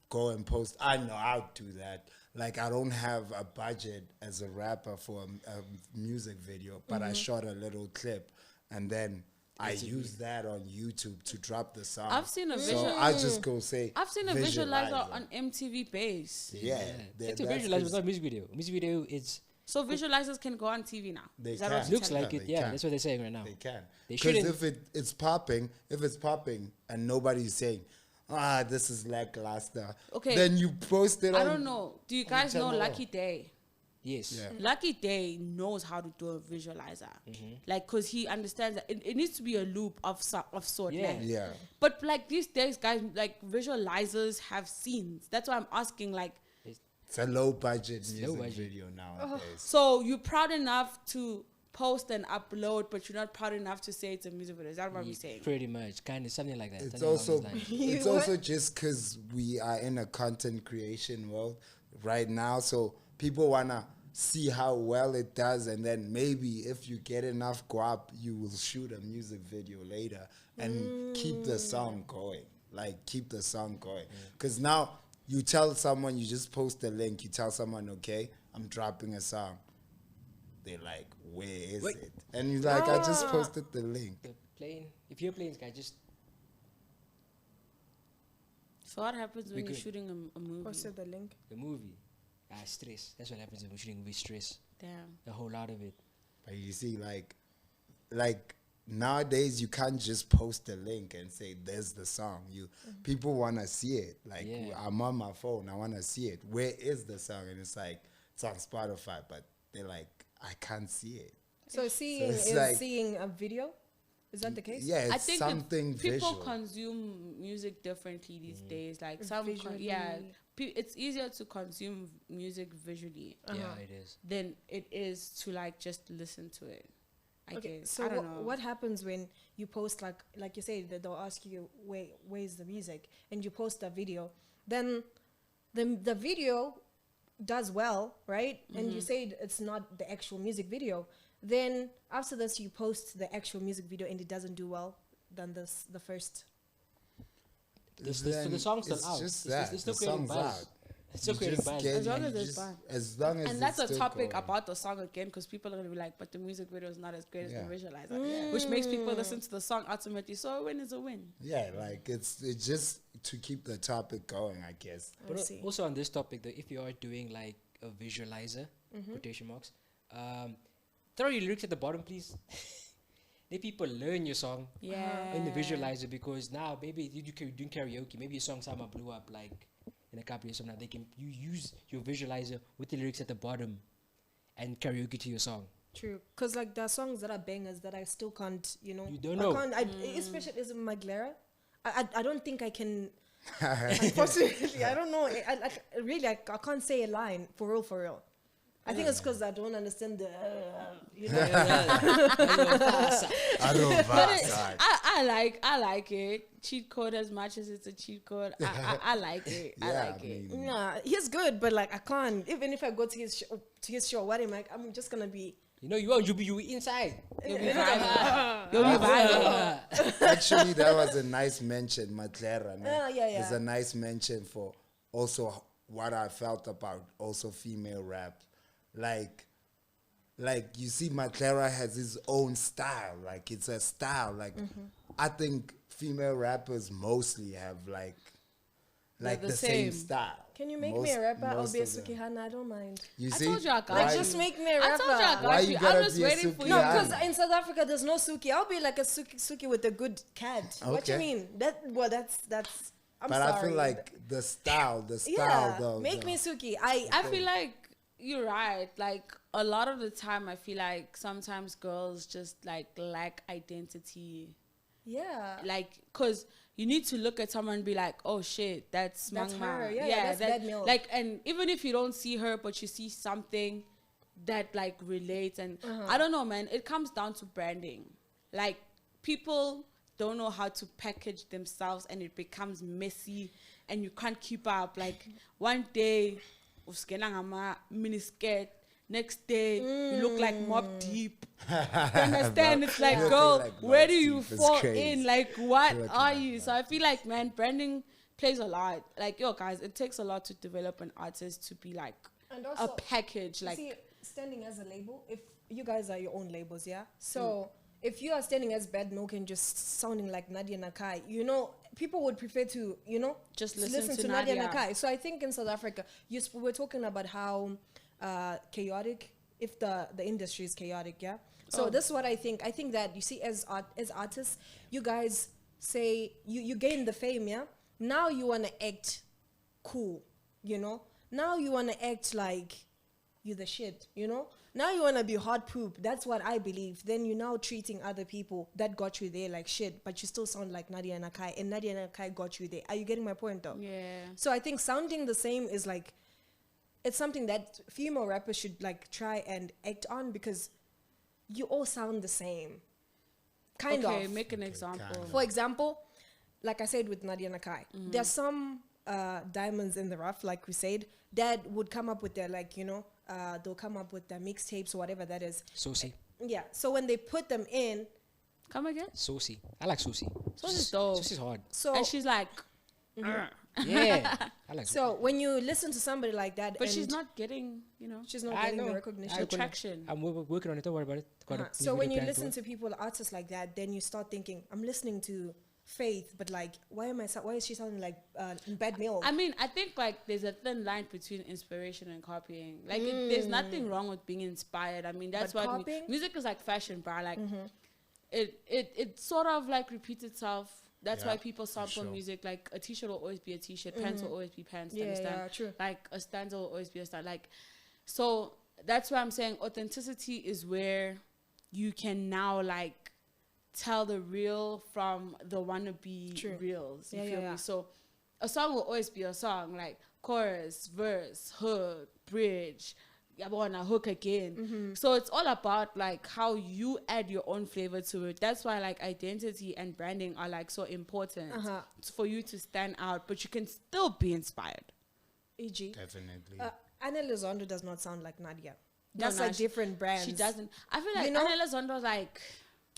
go and post. I know I'll do that. Like I don't have a budget as a rapper for a music video, but I shot a little clip and then I use that on YouTube to drop the song.
I've seen a
So
visual.
I just go say.
I've seen a visualizer on MTV Base.
Yeah,
It's a
that's
visualizer, it's
'cause-
not a music video. A music video is
So visualizers can go on TV now.
They
Is that
can.
what you're
Looks
telling
like
Yeah,
it.
they
Yeah,
can.
that's what they're saying right now.
They can.
They
Because
shouldn't.
if it's popping and nobody's saying, this is lackluster.
Okay.
Then you post it
I
on.
don't know. Do you guys know
channel.
Lucky Day?
Yes.
Yeah.
Lucky Day knows how to do a visualizer.
Mm-hmm.
Like, because he understands that it needs to be a loop of sort.
Yeah.
Like.
Yeah.
But, like, these days, guys, like, visualizers have scenes. That's why I'm asking, like,
It's a low budget
low
music
budget.
video nowadays.
so you're proud enough to post and upload, but you're not proud enough to say it's a music video. Is that what I'm saying?
Pretty much, kind of something like that.
It's
something along
also
those lines.
it's also just because we are in a content creation world right now, so people wanna see how well it does, and then maybe if you get enough guap, you will shoot a music video later and keep the song going. Like keep the song going, because now you tell someone, you just post a link, you tell someone, okay, I'm dropping a song. They're like, where is
Wait.
it? And you're like, I just posted the link.
The plane. If you're playing, guy, just
So what happens when
We
you're
good.
shooting a movie?
Posted the link.
the movie. Stress. That's what happens when we're shooting with stress.
Damn.
A whole lot of it.
But you see, like nowadays, you can't just post a link and say, there's the song. People want to see it. Like,
Yeah.
I'm on my phone, I want to see it. Where is the song? And it's like, it's on Spotify, but they're like, I can't see it.
So seeing
it's
is
like-
seeing a video. Is that the case?
Yeah,
I
it's
think
something
people
visual.
consume music differently these days. Like it's easier to consume music visually
Yeah, it is.
than it is to like just listen to it. I guess.
So
I don't know.
what happens when you post like you say that they'll ask you where's the music, and you post a video, then the video does well, right? And you say it's not the actual music video. Then after this, you post the actual music video and it doesn't do well than the first.
So the song's still
it's
out.
just
It's
that.
still
The
creating
song's
buzz.
out.
It's still
You
creating
just
buzz.
get-
As long
you
as it's
just-
fun.
As long as
And that's a
it's still
topic
going.
about the song again, because people are gonna be like, but the music video is not as great as
Yeah.
the visualizer, which makes people listen to the song ultimately. So a win is a win.
Yeah, like it's just to keep the topic going, I guess.
But
I see.
also on this topic, though, if you are doing like a visualizer, quotation marks, throw your lyrics at the bottom, please. Let people learn your song
Yeah.
in the visualizer, because now maybe you're doing karaoke, maybe your song somehow blew up like in a couple years from now. You use your visualizer with the lyrics at the bottom and karaoke to your song.
True, because like there are songs that are bangers that I still can't,
You don't know.
I can't, especially as my Glera. I don't think I can. Unfortunately, I don't know. I can't say a line for real. I think it's because I don't understand the.
I like it. Cheat code as much as it's a cheat code. I like it. I
Yeah,
like
I
it.
mean,
Nah, he's good, but like I can't. Even if I go to his show, what am I? I'm just gonna be.
You won't. You'll be inside.
You'll be vibing. You'll be vibing.
Actually, that was a nice mention, Matlera.
Yeah.
It's a nice mention for also what I felt about also female rap. Like you see, Matlera has his own style. Like it's a style. Like I think female rappers mostly have like
the
the same
same.
style.
Can you make me a rapper? I'll
most
be a
of them.
Sukihana. I don't mind.
You
I
see,
told you I got
Why-
Like just make me a
I
rapper.
told you I
Why
got
you
you.
gotta
I'm just
be a
waiting for
Suki?
you.
No,
Yeah.
because in South Africa there's no Suki. I'll be like a Suki with a good cat. What you
Okay.
mean? That's. I'm
but
sorry.
I feel like the style,
yeah.
though.
Make me Suki.
I feel like you're right. Like a lot of the time, I feel like sometimes girls just like lack identity.
Yeah.
Like, cause you need to look at someone and be like, oh shit, that's
That's
Mangma.
her. Yeah, that's Bad Milk.
Like, and even if you don't see her, but you see something that like relates, and I don't know, man. It comes down to branding. Like people don't know how to package themselves, and it becomes messy, and you can't keep up. Like one day, mini skirt. Next day, you look like Mob Deep. You understand? It's like,
Yeah.
girl,
Like
where
Mobb
do you
Deep is
fall
crazy.
in? Like, what
Looking
are
like
you?
that.
So I feel like, man, branding plays a lot. Like, yo, guys, it takes a lot to develop an artist to be like
And
a
also,
package. Like,
see, standing as a label, if you guys are your own labels, yeah? So if you are standing as Bad Milk and just sounding like Nadia Nakai, people would prefer to,
Just listen to
Nadia
Nadia.
Nakai. So I think in South Africa, we were talking about how chaotic if the industry is chaotic, yeah. So this is what I think. I think that, you see, as artists, you guys say you gain the fame, yeah. Now you want to act cool, you know. Now you want to act like you're the shit, you know. Now you want to be hot poop. That's what I believe. Then you're now treating other people that got you there like shit, but you still sound like Nadia and Nakai, and Nadia and Nakai got you there. Are you getting my point, though?
Yeah.
So I think sounding the same is like, it's something that female rappers should like try and act on, because you all sound the same. Kind of.
Okay, make an example.
For example, like I said with Nadia Nakai, there's some diamonds in the rough, like we said, that would come up with their, like, you know, they'll come up with their mixtapes or whatever that is.
Saucy.
Yeah. So when they put them in,
Come again?
Saucy. I like Saucy.
Saucy's dope.
Saucy's hard.
so
And she's like,
Yeah. I like Saucy.
so when you listen to somebody like that,
but
and
she's not getting, you know,
she's not
I
getting the
know.
recognition.
the traction.
I'm working on it. Don't worry about it. Got a
So
new
when you
video
listen
planned
to people, artists like that, then you start thinking, I'm listening to Faith, but like, why is she sounding like Bad Milk?
I mean, I think like there's a thin line between inspiration and copying. Like, there's nothing wrong with being inspired. I mean, that's
But
what
copying?
music is like fashion, bro. Like, it sort of like repeats itself. That's
Yeah,
why people sample
sure.
music. Like, a t-shirt will always be a t-shirt, pants will always be pants.
Yeah,
understand?
yeah, true.
Like, a stanza will always be a stanza. Like, so that's why I'm saying authenticity is where you can now like tell the real from the wannabe
True.
reals. You
Yeah,
feel
yeah.
me? So a song will always be a song, like chorus, verse, hook, bridge, yabona, hook again. So it's all about like how you add your own flavor to it. That's why like identity and branding are like so important for you to stand out, but you can still be inspired.
E.g.
Definitely.
Anna Elizondo does not sound like Nadia.
No,
That's
no,
like different brands.
She doesn't. I feel like
You know?
Anna Elizondo, like,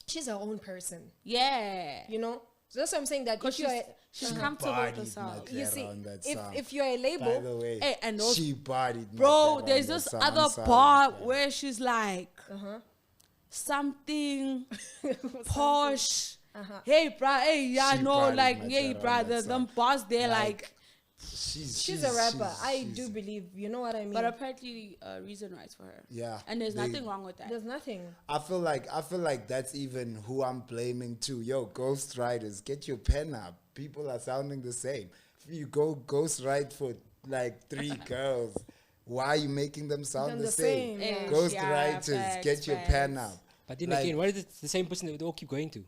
She's her own person,
yeah,
you know. So that's what I'm saying. That
because
if you're
she's comfortable with
Bodied
herself.
you
Matlera
see,
on that
if
song.
if you're a
By
label,
the way,
Hey, and those-
she bodied
Bro,
Matlera
there's
on
this
that song.
other
I'm sorry,
part
man.
where she's like, something posh. Hey, bruh, hey, yeah,
She
no,
bodied
like,
Matlera
hey,
on
bruh,
that
them
song.
boss, they're like,
she's a rapper. I do believe, you know what I mean.
but apparently, reason writes for her.
Yeah,
And there's
they-
nothing wrong with that.
There's nothing.
I feel like that's even who I'm blaming too. Yo, ghostwriters, get your pen up. People are sounding the same. If you go ghostwrite for like 3 girls, why are you making them sound
Them
the
the
same?
same, yeah.
Ghostwriters,
facts,
get your pen up.
But then
Like,
again, what is it the same person that they all keep going to?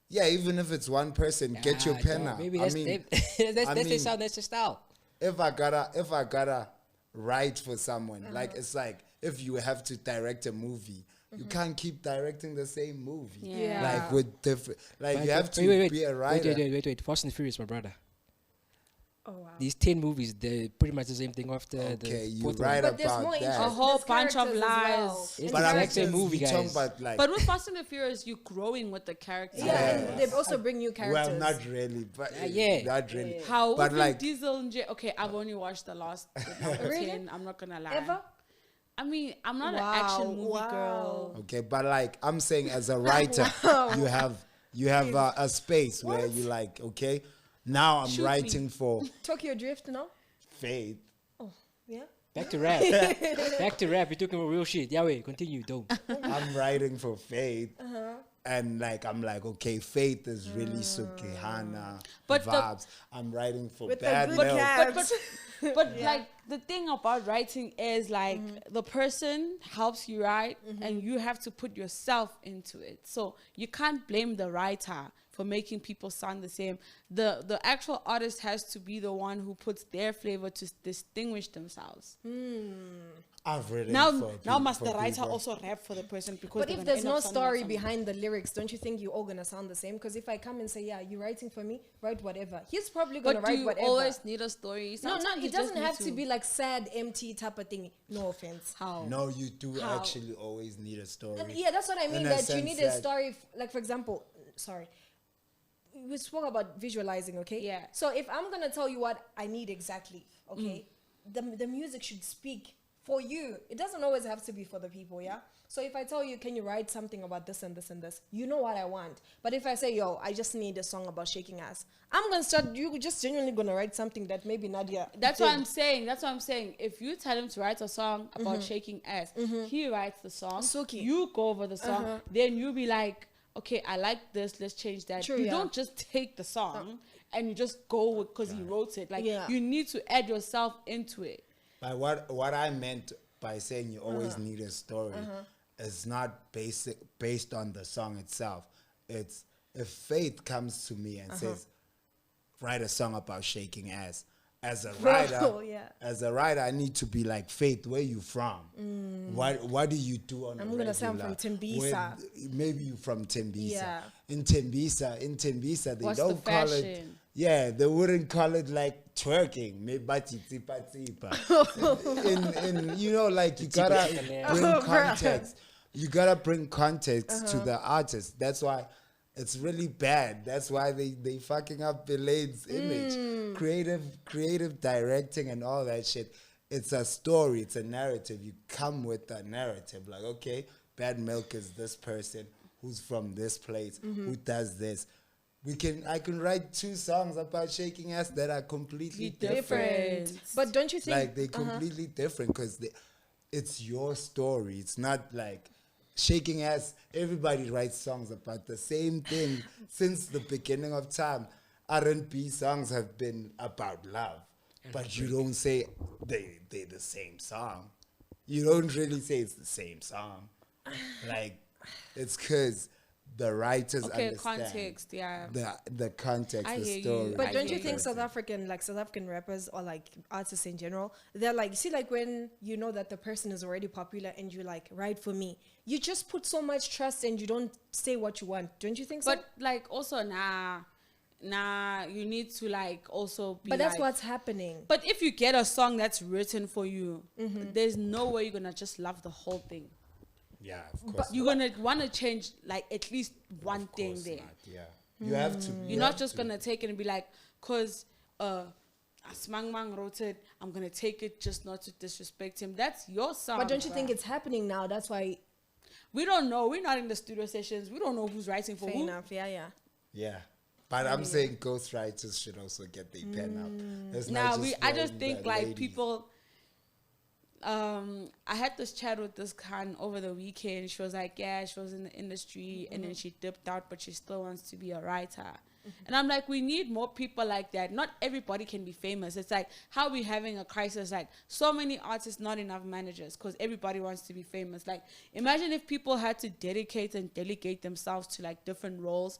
yeah, even if it's one person, get your
Ah,
pen
dog,
up.
Maybe
I
that's,
mean,
that's
I
their
mean-
sound, that's their style.
if I gotta write for someone, like it's like if you have to direct a movie, you can't keep directing the same movie.
Yeah.
Like with different, like
But-
you have
but
to be a writer.
Wait. Fast and Furious, my brother.
Oh wow.
These 10 movies, they're pretty much the same thing after
Okay,
the
you
fourth
right
one.
But there's more
about
interest.
A
that.
whole
There's
bunch of
characters as well.
lies.
It's
But
the
I'm
exact same
just-
movie,
you talking
guys.
about like,
But with Fast and the Furious, you're growing with the characters.
Yeah, and they also bring new characters.
well, not really, but
yeah.
not really.
How
But
Vin
like,
Diesel and okay, I've only watched the last number
Really?
10. I'm not gonna lie.
Ever?
I mean, I'm not
Wow,
an action movie
wow.
girl.
okay, but like I'm saying, as a writer, you have a space where you like, okay, now I'm
Shoot me.
writing for
Tokyo Drift, no?
Faith.
Oh, yeah.
Back to rap. Back to rap. You're talking about real shit. Yahweh, continue. Don't.
I'm writing for Faith. And like I'm like, okay, Faith is really Sukihana
But the-
vibes. I'm writing for
With the
Bad
good
Milk.
cat.
But like the thing about writing is like the person helps you write and you have to put yourself into it. So you can't blame the writer for making people sound the same. The actual artist has to be the one who puts their flavor to distinguish themselves.
I've written
Now
for
must
for
the writer
people.
also rap for the person because
But
they're
if
gonna
there's
end
no
up sounding like
story
something.
behind the lyrics, don't you think you're all gonna sound the same? Because if I come and say, yeah, you're writing for me, write whatever. He's probably gonna
But do
write
you
whatever.
always need a story?
no,
Sometimes you
it
just
doesn't
need
have to be like sad, empty type of thing. No offense.
how.
No, you do
How?
actually always need a story.
Yeah, that's what I mean.
In a
That you
sense
need a
that-
story. Like for example, sorry, we spoke about visualizing. Okay.
Yeah.
So if I'm gonna tell you what I need exactly, okay, the music should speak for you. It doesn't always have to be for the people, yeah? So if I tell you, can you write something about this and this and this, you know what I want. But if I say, yo, I just need a song about shaking ass, I'm going to start, you just genuinely going to write something that maybe Nadia
That's
did.
what I'm saying. That's what I'm saying. If you tell him to write a song about shaking ass, he writes the song.
Suki.
You go over the song. Then you be like, okay, I like this. Let's change that.
True,
you
yeah.
don't just take the song and you just go with because he wrote it. Like
Yeah.
you need to add yourself into it.
But what I meant by saying you always need a story is not based on the song itself. It's if Faith comes to me and says, write a song about shaking ass. As a writer, as a writer, I need to be like, Faith, where you from? What do you do on
I'm
a
going to say I'm from Tembisa.
Maybe you from Tembisa.
Yeah.
In Tembisa, they
What's
don't
the
call it.
fashion?
Yeah, they wouldn't call it like twerking. Maybe in you know, like you gotta bring context. You gotta bring context to the artist. That's why it's really bad. That's why they fucking up Elaine's image. Creative directing and all that shit. It's a story. It's a narrative. You come with a narrative. Like, okay, Bad Milk is this person who's from this place, who does this. I can write 2 songs about shaking ass that are completely different.
But don't you think...
Like, they're completely different because it's your story. It's not like shaking ass. Everybody writes songs about the same thing since the beginning of time. R&B songs have been about love. But you don't say they're the same song. You don't really say it's the same song. Like, it's because the writers understand
context, yeah.
The context,
I
the
hear
story.
you.
But
I
don't you
hear
think
you.
South African rappers or like artists in general, they're like, see, like when you know that the person is already popular and you like, write for me, you just put so much trust and you don't say what you want. Don't you think so?
But like also you need to like also be
But that's
like,
what's happening.
But if you get a song that's written for you, there's no way you're gonna just love the whole thing.
Yeah, of course.
You're gonna want to change like at least one thing
Course
there.
not, yeah. You have to.
You're not just gonna take it and be like, cause Asmang Mang wrote it, I'm gonna take it just not to disrespect him. That's your song.
But don't you
bruh.
think it's happening now? That's why.
We don't know. We're not in the studio sessions. We don't know who's writing for
Fair
who.
enough. Yeah.
Yeah. But I'm saying ghostwriters should also get their pen up. It's
Nah,
not
I just
throwing
think
the
like
ladies.
people. I had this chat with this Khan over the weekend. She was like, yeah, she was in the industry and then she dipped out, but she still wants to be a writer. And I'm like, we need more people like that. Not everybody can be famous. It's like how we having a crisis, like so many artists, not enough managers, because everybody wants to be famous. Like imagine if people had to dedicate and delegate themselves to like different roles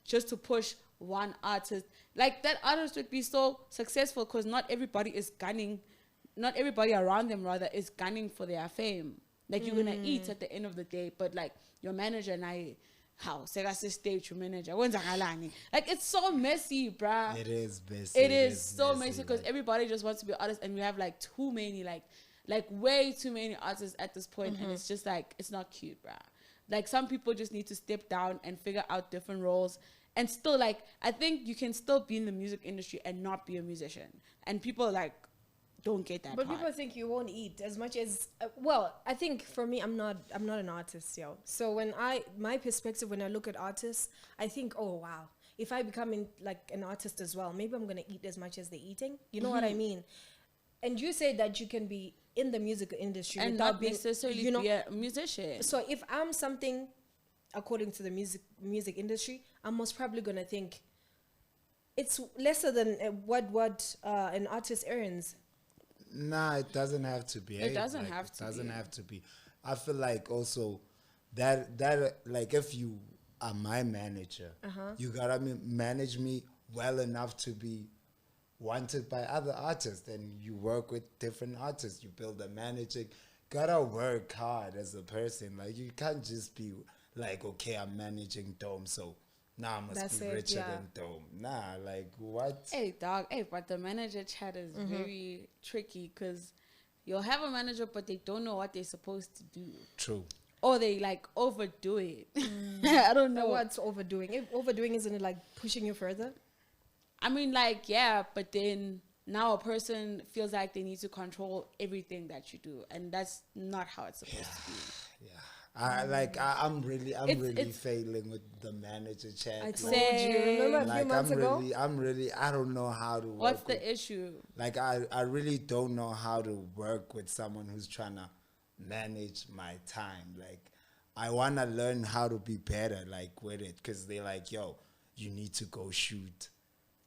just to push one artist. Like that artist would be so successful because not everybody around them rather is gunning for their fame. Like you're gonna eat at the end of the day, but like your manager and how stage your manager like it's so messy, bruh.
It is messy.
It is so messy because everybody just wants to be artists and we have like too many like way too many artists at this point, and it's just like it's not cute, bruh. Like some people just need to step down and figure out different roles. And still, like, I think you can still be in the music industry and not be a musician. And people, like, don't get that
But
part.
people think you won't eat as much as well. I think for me, I'm not an artist, yo. So my perspective when I look at artists, I think, oh wow, if I become like an artist as well, maybe I'm gonna eat as much as they're eating. You know what I mean? And you say that you can be in the music industry
and
without
not
being,
necessarily
you know,
be a musician.
So if I'm something, according to the music industry, I'm most probably gonna think it's lesser than what an artist earns.
Nah, it doesn't have to be.
It doesn't
like,
have
it
to
doesn't
be.
have to be. I feel like also that like if you are my manager, you gotta manage me well enough to be wanted by other artists, and you work with different artists. You build a manager. Gotta work hard as a person. Like you can't just be like, okay, I'm managing Dome, so now I must be richer than Dome. Nah, like what?
Hey, dog. Hey, but the manager chat is very tricky because you'll have a manager, but they don't know what they're supposed to do.
True.
Or they, like, overdo it. I don't know.
What's overdoing? If overdoing, isn't it like pushing you further?
I mean, like, yeah, but then now a person feels like they need to control everything that you do, and that's not how it's supposed to be.
Yeah. I'm really failing with the manager chat.
I told you. Remember a few months ago?
I don't know how to work.
What's the issue?
Like, I really don't know how to work with someone who's trying to manage my time. Like, I want to learn how to be better, like, with it. Because they're like, yo, you need to go shoot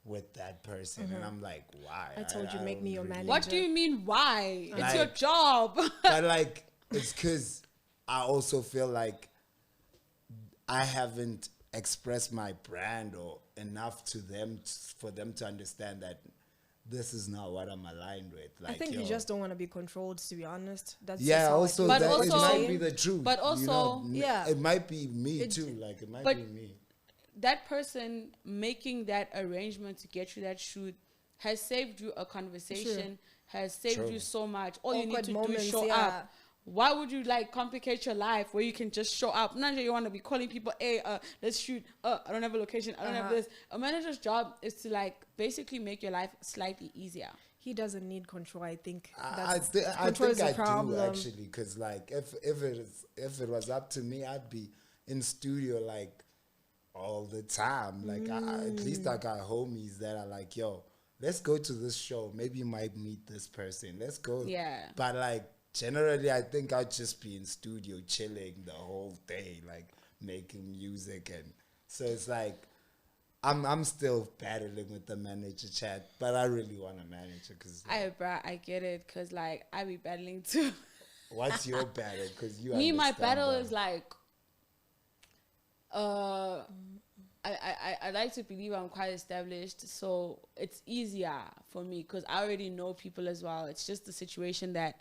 with that person. And I'm like, why?
I told you, make me your manager.
What do you mean, why?
Like,
it's your job.
But, like, it's because I also feel like I haven't expressed my brand or enough to them for them to understand that this is not what I'm aligned with. Like,
I think you just don't want to be controlled, to be honest. That's
yeah,
just how
also,
But
that
also-
it might be the truth.
but also-
yeah.
It might be me too. Like, it might
but-
be me.
That person making that arrangement to get you that shoot has saved you a conversation, has saved
True.
you so much. All you need
Awkward
to do
moments,
is show
yeah.
up. Why would you like complicate your life where you can just show up? Not that you want to be calling people, hey, let's shoot. I don't have a location. I don't have this. A manager's job is to like basically make your life slightly easier.
He doesn't need control. I think
I
control is
think
a
I do
problem.
actually, because like if it was up to me, I'd be in studio like all the time. Like at least I got homies that are like, yo, let's go to this show. Maybe you might meet this person. Let's go.
Yeah.
But like generally, I think I'd just be in studio chilling the whole day, like making music, and so it's like I'm still battling with the manager chat, but I really want a manager because
I get it, cause like I be battling too.
what's your battle? Because you
Me, my
understand
battle
that.
is like, I like to believe I'm quite established, so it's easier for me because I already know people as well. It's just the situation that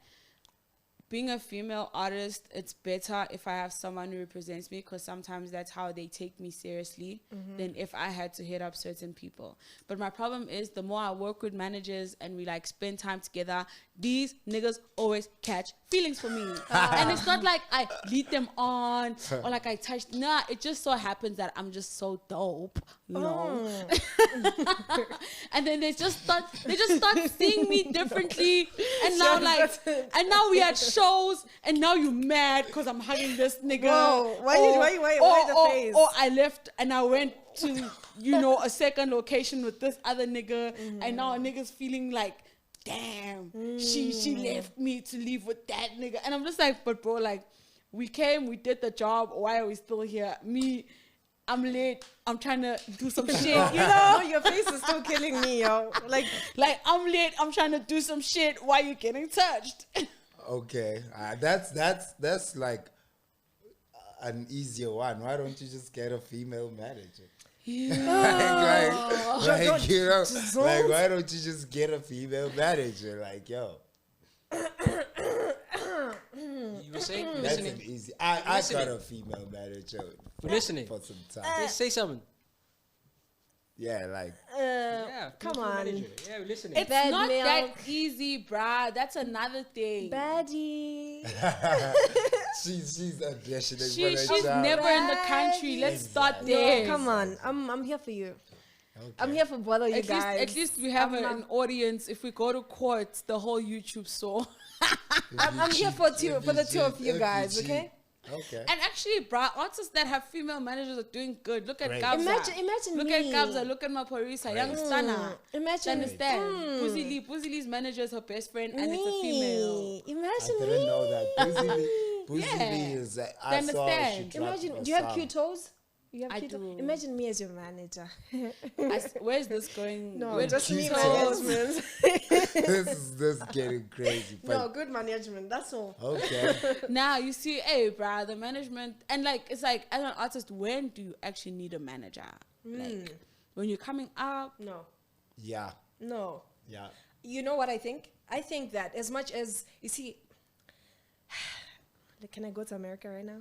being a female artist, it's better if I have someone who represents me, because sometimes that's how they take me seriously than if I had to hit up certain people. But my problem is the more I work with managers and we like spend time together, these niggas always catch feelings for me. And it's not like I lead them on or like I touch. Nah, it just so happens that I'm just so dope, you know. And then they just start seeing me differently. And now now we at shows and now you mad because I'm hugging this nigga.
Whoa, why the face?
Or I left and I went to, a second location with this other nigga, and now a nigga's feeling like, damn, she left me to leave with that nigga. And I'm just like, but bro, like, we came, we did the job, why are we still here? Me, I'm late, I'm trying to do some shit, you know?
No, your face is still killing me, yo. Like
I'm late, I'm trying to do some shit, why you getting touched?
Okay, that's like an easier one. Why don't you just get a female manager? like, you know, like, why don't you just get a female manager? Like, yo,
You were saying? We're
that's
listening.
an easy. I got a female manager.
We're listening.
For some time.
Let's say something.
Yeah, like
Yeah,
come
female
on.
manager. Yeah, we're listening.
It's
Bad
not
milk.
that easy, bruh. That's another thing.
baddie.
she's auditioning
She's
for a job.
never in the country. Let's start there.
No, come on. I'm here for you.
Okay.
I'm here for both of you guys.
At least we have
I'm
an audience. If we go to court, the whole YouTube saw.
I'm here for the two of you guys,
cheat.
okay?
Okay.
And actually, bruh, artists that have female managers are doing good. Look at
Great.
Gabza.
Imagine
Look
me.
at Gabza. Look at Maporisa. Young Stunner.
Imagine
Understand? Boozy Lee's manager is her best friend, and it's a female.
I
Imagine
didn't
me.
know that. Boozy
Yeah.
Lee is.
They
I saw she
understand.
dropped
Imagine.
a
Do you have
song.
cute toes? You have
I
cute
do.
toes? Imagine me as your manager.
Where's this going?
No,
Where's
just
the
me
cute
toes?
management.
this is getting crazy. But
No, good management. That's all.
okay.
Now you see, hey, bruh, the management, and like it's like as an artist, when do you actually need a manager? Like when you're coming up.
No.
Yeah.
No.
Yeah.
You know what I think? I think that as much as you see, can I go to America right now?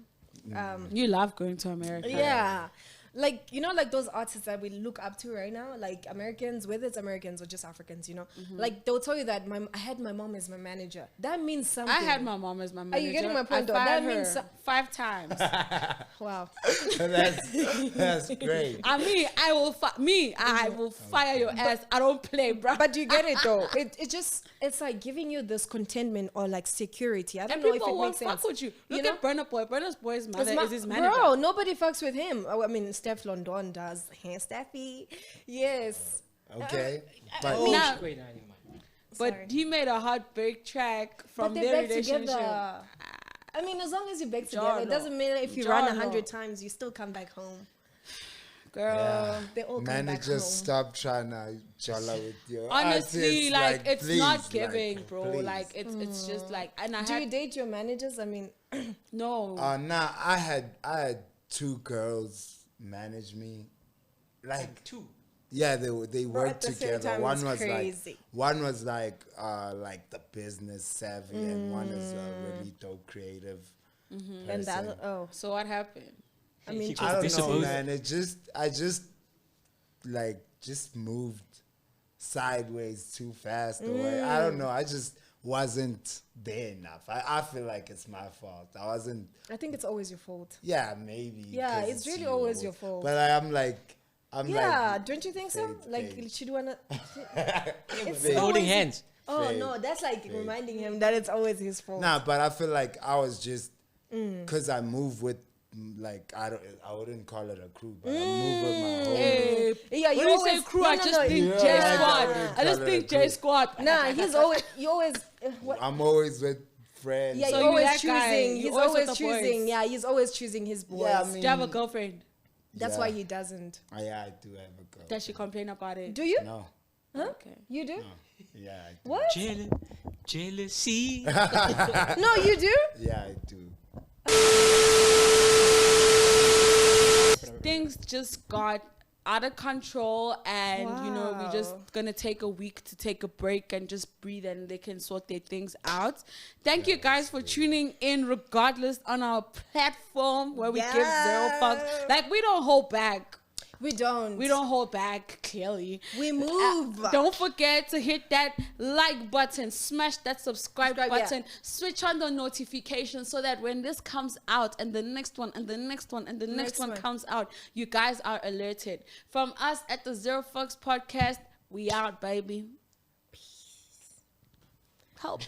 You love going to America.
Yeah. like, you know, like those artists that we look up to right now, like Americans, whether it's Americans or just Africans, you know, like they'll tell you that I had my mom as my manager. That means something.
I had my mom as my manager.
Are you getting my point?
I
Though? That
fired
means
her 5 times.
wow.
That's great.
I mean, I will fire your ass. I don't play, bro.
But you get it though. It's like giving you this contentment or like security. I don't
and
know if
people
it
won't
makes sense.
fuck with you. Look
You
at Burna Boy. Burna Boy's mother is his manager.
Bro, nobody fucks with him. Oh, I mean, Steph London does. Hey, Steffi. Yes.
Okay. But
Now-
Wait, no, anymore.
but
Sorry.
he made a heartbreak track from
But they
their
back
relationship.
together. I mean, as long as you back together, it
Jarno.
doesn't matter if you run
Jarno.
100 times, you still come back home.
Girl.
yeah.
They all come back
managers,
home.
stop trying to jolla with your
Honestly,
artists.
like it's
please,
not giving,
like,
bro.
please.
Like it's just like, and I
Do you
had
date your managers? I mean,
no.
Nah, I had 2 girls manage me. Like
2.
yeah, they worked
at the same
together.
time,
One
it's
was
crazy.
like the business savvy, and one is a really dope creative.
and that,
person.
oh,
So what happened?
I mean,
She
I
Best
don't
of
know,
both.
man. I just moved sideways too fast. Or I don't know. I just wasn't there enough. I feel like it's my fault. I wasn't.
I think it's always your fault.
Yeah, maybe.
Yeah,
'cause
it's really
you.
always your fault.
But I'm like.
Yeah, don't you think so?
fade,
Like,
fade.
should you wanna? It's
Fade.
Holding
always-
hands.
Oh
Fade,
no, that's like
fade.
reminding him that it's always his fault.
Nah, but I feel like I was just because I move with like I wouldn't call it a crew, but I move with my whole.
Hey,
Yeah,
when
you
you
always
say crew,
no,
I
no,
just
no,
think
Yeah,
J
I
Squad.
don't
I just
call it
think
a
J
crew.
Squad.
Nah, you always. What?
I'm always with friends.
Yeah,
So
you're
you
always
that guy,
choosing.
you
He's
always with
always
the boys.
choosing. Yeah, he's always choosing his boys.
Yeah, I
Do
mean,
you have a girlfriend?
That's
yeah.
why he doesn't.
Yeah, I do have a girl.
Does she complain about it?
Do you?
No.
Huh?
Okay.
You do?
No. Yeah, I do.
What?
Jealousy.
No, you do?
Yeah, I do.
Things just got out of control, and you know, we're just
Wow.
gonna take a week to take a break and just breathe, and they can sort their things out. Thank you guys for tuning in regardless on our platform where we give 0 fucks. Like, we don't hold back.
We don't.
We don't hold back, clearly.
We move.
Don't forget to hit that like button, smash that subscribe
Subscribe, yeah.
button, switch on the notifications so that when this comes out and the next one and the next one and the next one comes out, you guys are alerted. From us at the 0 Fucks Podcast, we out, baby. Peace. Help.